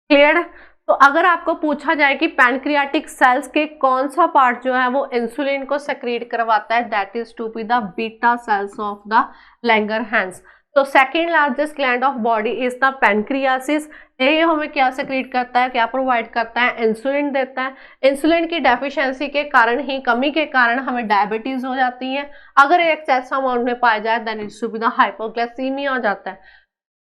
Clear? तो अगर आपको पूछा जाए कि पैनक्रियाटिक सेल्स के कौन सा पार्ट जो है वो इंसुलिन को सेक्रेट करवाता है, that is to be the beta cells of the Langerhans. तो second largest gland of body is the pancreas. ये हमें क्या सेक्रेट करता है, क्या प्रोवाइड करता है, इंसुलिन देता है। इंसुलिन की डेफिशिएंसी के कारण ही, कमी के कारण हमें डायबिटीज हो जाती है। अगर एक्सेस अमाउंट में पाया जाए then it to be the hypoglycaemia हो जाता है।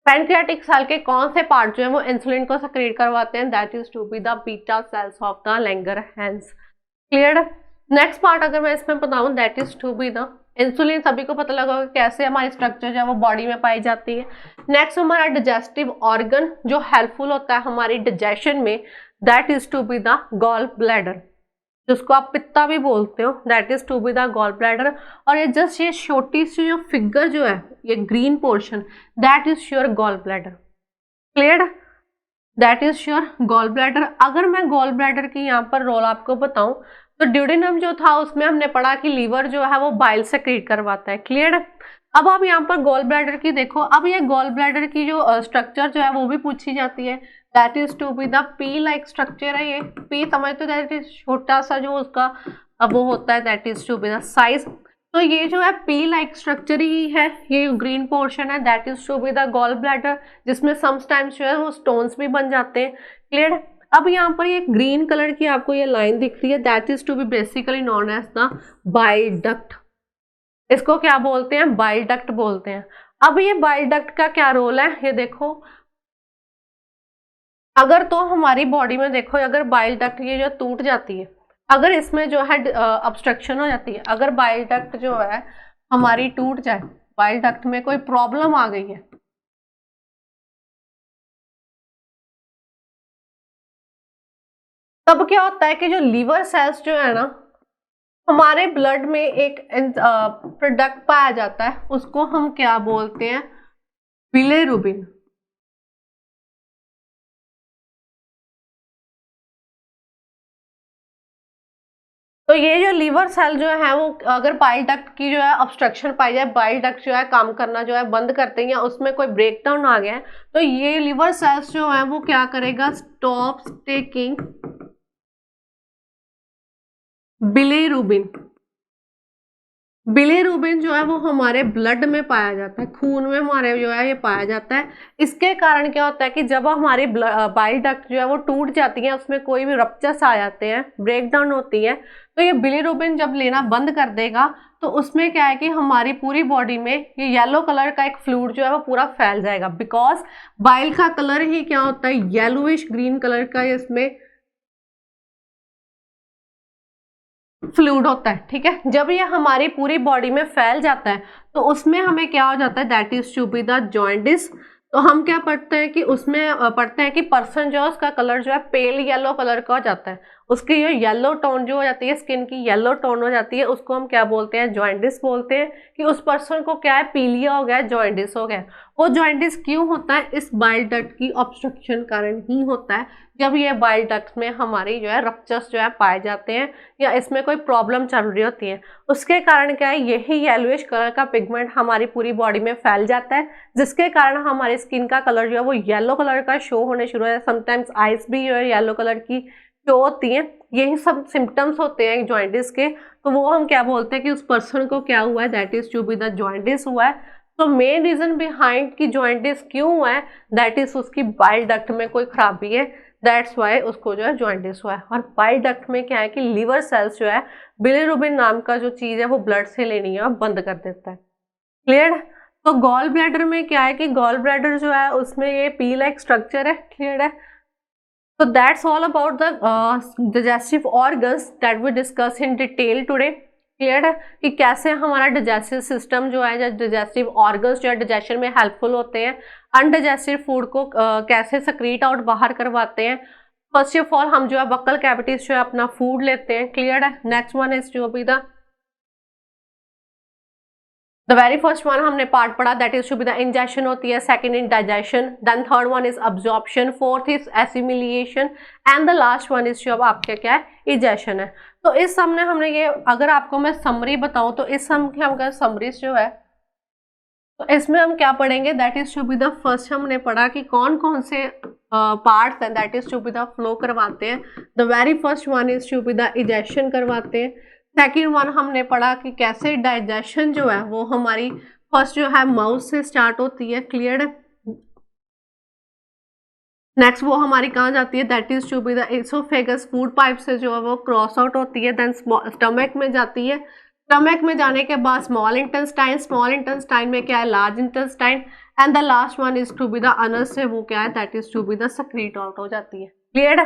पैनक्रियाटिक सेल के कौन से पार्ट जो है वो इंसुलिन को सेक्रेट करवाते हैं, that is to be the beta cells of the Langerhans. Clear. Next part अगर मैं इसमें बताऊं, that is to be the insulin, सभी को पता लगा होगा कैसे हमारी स्ट्रक्चर जो है वो बॉडी में पाई जाती है। नेक्स्ट हमारा डाइजेस्टिव ऑर्गन जो हेल्पफुल होता है हमारी डाइजेशन में, that is to be the gall bladder, जिसको आप पित्ता भी बोलते हो, that is to be the gall bladder. और ये जस्ट ये छोटी सी जो फिगर जो है, ये green portion, that is your gall bladder. Clear, that is your gall bladder. अगर मैं गॉल ब्लैडर की यहाँ पर रोल आपको बताऊं, तो ड्यूडेनम जो था उसमें हमने पढ़ा कि लीवर जो है वो बाइल सेक्रेट करवाता है। क्लियर। अब आप यहाँ पर गॉल ब्लैडर की देखो, अब ये गॉल ब्लैडर की जो स्ट्रक्चर जो है वो भी पूछी जाती है, that is to be the pea like structure है। ये पी समझते, दैट इज छोटा सा जो उसका वो होता है, that is to be the size. तो ये जो है पी लाइक स्ट्रक्चर ही है, ये ग्रीन पोर्शन है, that is to be the gall bladder, जिसमें समटाइम्स जो है वो स्टोन्स भी बन जाते हैं। क्लियर। अब यहाँ पर ये ग्रीन कलर की आपको ये लाइन दिख रही है, that is to be basically known as the bile duct. इसको क्या बोलते हैं, बाइल डक्ट बोलते हैं। अब ये बाइल डक्ट का क्या रोल है, ये देखो, अगर तो हमारी बॉडी में देखो, अगर बाइल डक्ट ये जो टूट जाती है, अगर इसमें जो है ऑब्स्ट्रक्शन हो जाती है, अगर बाइल डक्ट जो है हमारी टूट जाए, बाइल डक्ट में कोई प्रॉब्लम आ गई है, तब क्या होता है कि जो लीवर सेल्स जो है ना, हमारे ब्लड में एक प्रोडक्ट पाया जाता है, उसको हम क्या बोलते हैं, बिलिरुबिन। तो ये जो लीवर सेल जो है वो अगर बाइल डक्ट की जो है ऑब्स्ट्रक्शन पाई जाए, बाइल डक्ट जो है काम करना जो है बंद करते हैं, या उसमें कोई ब्रेकडाउन आ गया है, तो ये लीवर सेल्स जो है वो क्या करेगा, स्टॉप टेकिंग बिलिरुबिन। बिलिरुबिन जो है वो हमारे ब्लड में पाया जाता है, खून में हमारे जो है ये पाया जाता है। इसके कारण क्या होता है कि जब हमारी बाइल डक्ट जो है वो टूट जाती है, उसमें कोई भी रप्चर्स आ जाते हैं, ब्रेकडाउन होती है, तो ये बिलिरुबिन जब लेना बंद कर देगा, तो उसमें क्या है कि हमारी पूरी बॉडी में ये येलो कलर का एक फ्लूइड जो है वो पूरा फैल जाएगा, बिकॉज बाइल का कलर ही क्या होता है, येलोइश ग्रीन कलर का इसमें फ्लूइड होता है। ठीक है, जब ये हमारी पूरी बॉडी में फैल जाता है, तो उसमें हमें क्या हो जाता है, that is to be the jaundice. तो हम क्या पढ़ते हैं कि उसमें पढ़ते हैं कि पर्सन जो है उसका कलर जो है पेल येलो कलर का हो जाता है, उसकी जो येलो टोन जो हो जाती है, स्किन की येलो टोन हो जाती है, उसको हम क्या बोलते हैं, जॉइंडिस बोलते हैं। कि उस पर्सन को क्या है, पीलिया हो गया, जॉइंडिस हो गया। वो जॉइंडिस क्यों होता है, इस बाइल डक्ट की ऑब्स्ट्रक्शन कारण ही होता है। जब ये बाइल डक्ट में हमारी जो है रप्चर्स जो है पाए जाते हैं, या इसमें कोई प्रॉब्लम चल रही होती है, उसके कारण क्या है, यही येलोइश कलर का पिगमेंट हमारी पूरी बॉडी में फैल जाता है, जिसके कारण हमारी स्किन का कलर जो है वो येलो कलर का शो होने शुरू हो जाता है। समटाइम्स आइज भी जो है येलो कलर की शो होती हैं। यही सब सिम्टम्स होते हैं जॉइंडिस के। तो वो हम क्या बोलते हैं कि उस पर्सन को क्या हुआ है, that is to be the jaundice हुआ है। तो मेन रीजन बिहाइंड कि जॉइंटिस क्यों हुआ है, दैट इज उसकी बाइल डक्ट में कोई खराबी है, दैट्स वाई उसको जो है जॉइंटिस हुआ है। और बाइल डक्ट में क्या है कि लीवर सेल्स जो है बिलिरुबिन नाम का जो चीज है वो ब्लड से लेनी है बंद कर देता है। क्लियर। तो गॉल ब्लैडर में क्या है कि गॉल ब्लैडर जो है उसमें ये पी लाइक स्ट्रक्चर है। क्लियर है। So that's all about the digestive organs that we discuss in detail today. Clear है कि कैसे हमारा डाइजेस्टिव सिस्टम जो है, डाइजेस्टिव ऑर्गन्स जो है डाइजेशन में हेल्पफुल होते हैं, अनडाइजेस्टिव फूड को कैसे सक्रीट आउट बाहर करवाते हैं। फर्स्ट ऑफ ऑल हम जो है बक्कल कैविटीज जो है अपना फूड लेते हैं। क्लियर है। नेक्स्ट वन इज जो भी द वेरी फर्स्ट वन हमने पार्ट पढ़ा, that is to be the ingestion होती है, second is digestion, then third one is absorption, fourth is assimilation, and the last one is जो आपके क्या है, इजेशन है। तो इस सम ने हमने ये, अगर आपको मैं समरी बताऊं तो इस सम की हम समरीज जो है, तो इसमें हम क्या पढ़ेंगे, that is to be the first हमने पढ़ा कि कौन कौन से पार्ट्स हैं that is to be the flow करवाते हैं। The very first one is to be the ingestion करवाते हैं। सेकेंड वन हमने पढ़ा कि कैसे डाइजेशन जो है वो हमारी फर्स्ट जो है माउथ से स्टार्ट होती है। क्लियर है। नेक्स्ट वो हमारी कहाँ जाती है, that is to be the oesophagus, food pipe से जो है वो क्रॉस आउट होती है, देन स्टमक में जाती है। स्टमक में जाने के बाद स्मॉल इंटेस्टाइन, स्मॉल इंटेस्टाइन में क्या है, large intestine, and the last one is to be the anus है वो क्या है, that is to be the secrete out हो जाती है। क्लियर है।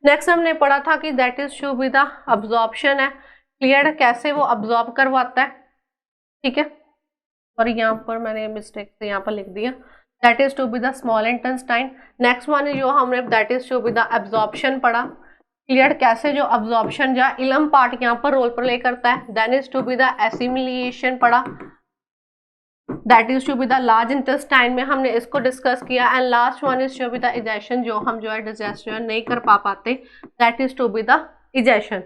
नेक्स्ट हमने पढ़ा था कि that is to be the absorption है। क्लियर है, कैसे वो अब्जॉर्ब करवाता है। ठीक है, और यहाँ पर मैंने मिस्टेक से यहाँ पर लिख दिया, that is to be the small intestine. Next one जो हमने that is to be the absorption पढ़ा। क्लियर, कैसे जो अब्जॉर्प्शन या इलम पार्ट यहाँ पर रोल प्ले करता है। Then is to be the assimilation पढ़ा, that is to be the large intestine में हमने इसको डिस्कस किया। And last one is to be the egestion, जो हम जो है डिजेशन नहीं कर पाते, that is to be the egestion.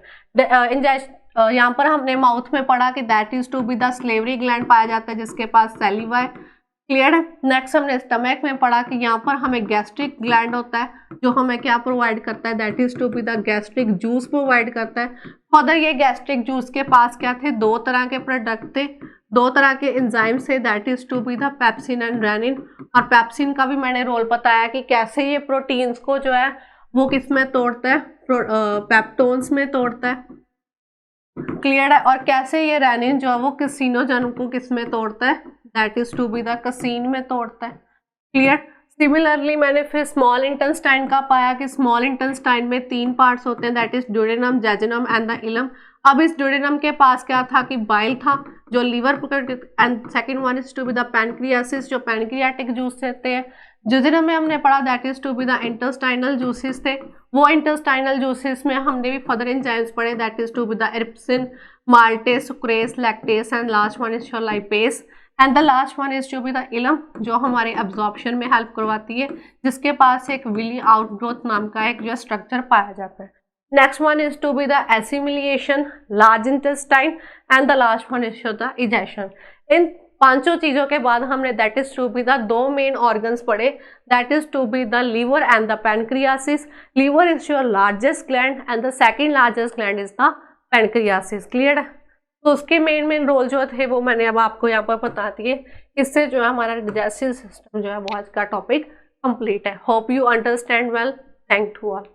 यहाँ पर हमने माउथ में पढ़ा कि that is to be the salivary gland पाया जाता है जिसके पास सैलिवा है। क्लियर है। नेक्स्ट हमने स्टमक में पढ़ा कि यहाँ पर हमें गैस्ट्रिक ग्लैंड होता है जो हमें क्या प्रोवाइड करता है, that is to be the gastric juice provide करता है। फर्दर ये गैस्ट्रिक जूस के पास क्या थे, दो तरह के प्रोडक्ट थे, दो तरह के एंजाइम से, that is to be the pepsin and rennin. और पेप्सिन का भी मैंने रोल बताया कि कैसे ये प्रोटीन्स को जो है वो किस में तोड़ता है, पेप्टोन्स में तोड़ता है। क्लियर है। और कैसे ये रेनिन जो है वो कैसिनोजन को किस में तोड़ता है, that is to be the casein में तोड़ता है। क्लियर। सिमिलरली मैंने फिर स्मॉल इंटेस्टाइन का पाया कि स्मॉल इंटेस्टाइन में 3 पार्ट्स होते हैं, that is duodenum, jejunum and the इलम। अब इस ड्यूडेनम के पास क्या था कि बाइल था जो liver and second one is to be the pancreas जो पैनक्रियाटिक जूस देते हैं। जेजुनम में हमने पढ़ा that is to be the intestinal juices थे, वो इंटेस्टाइनल जूसेस में हमने भी फर्दर एंजाइम्स पढ़े, that is to be the erepsin, maltase, sucrase, lactase and last one is lipase. And the last one is to be the ileum जो हमारे एब्जॉर्प्शन में हेल्प करवाती है, जिसके पास एक विली आउटग्रोथ नाम का एक जो स्ट्रक्चर पाया जाता है। Next one is to be the assimilation, large intestine and the last one is the egestion. इन पांचों चीजों के बाद हमने that is to be the 2 main organs पढ़े, that is to be the liver and the pancreas. Liver is your largest gland and the second largest gland is the pancreas. Clear है। तो उसके मेन रोल जो थे वो मैंने अब आपको यहाँ पर बता दिए। इससे जो है हमारा डाइजेस्टिव सिस्टम जो है वो आज का टॉपिक कंप्लीट है। Hope you understand well. Thank you all.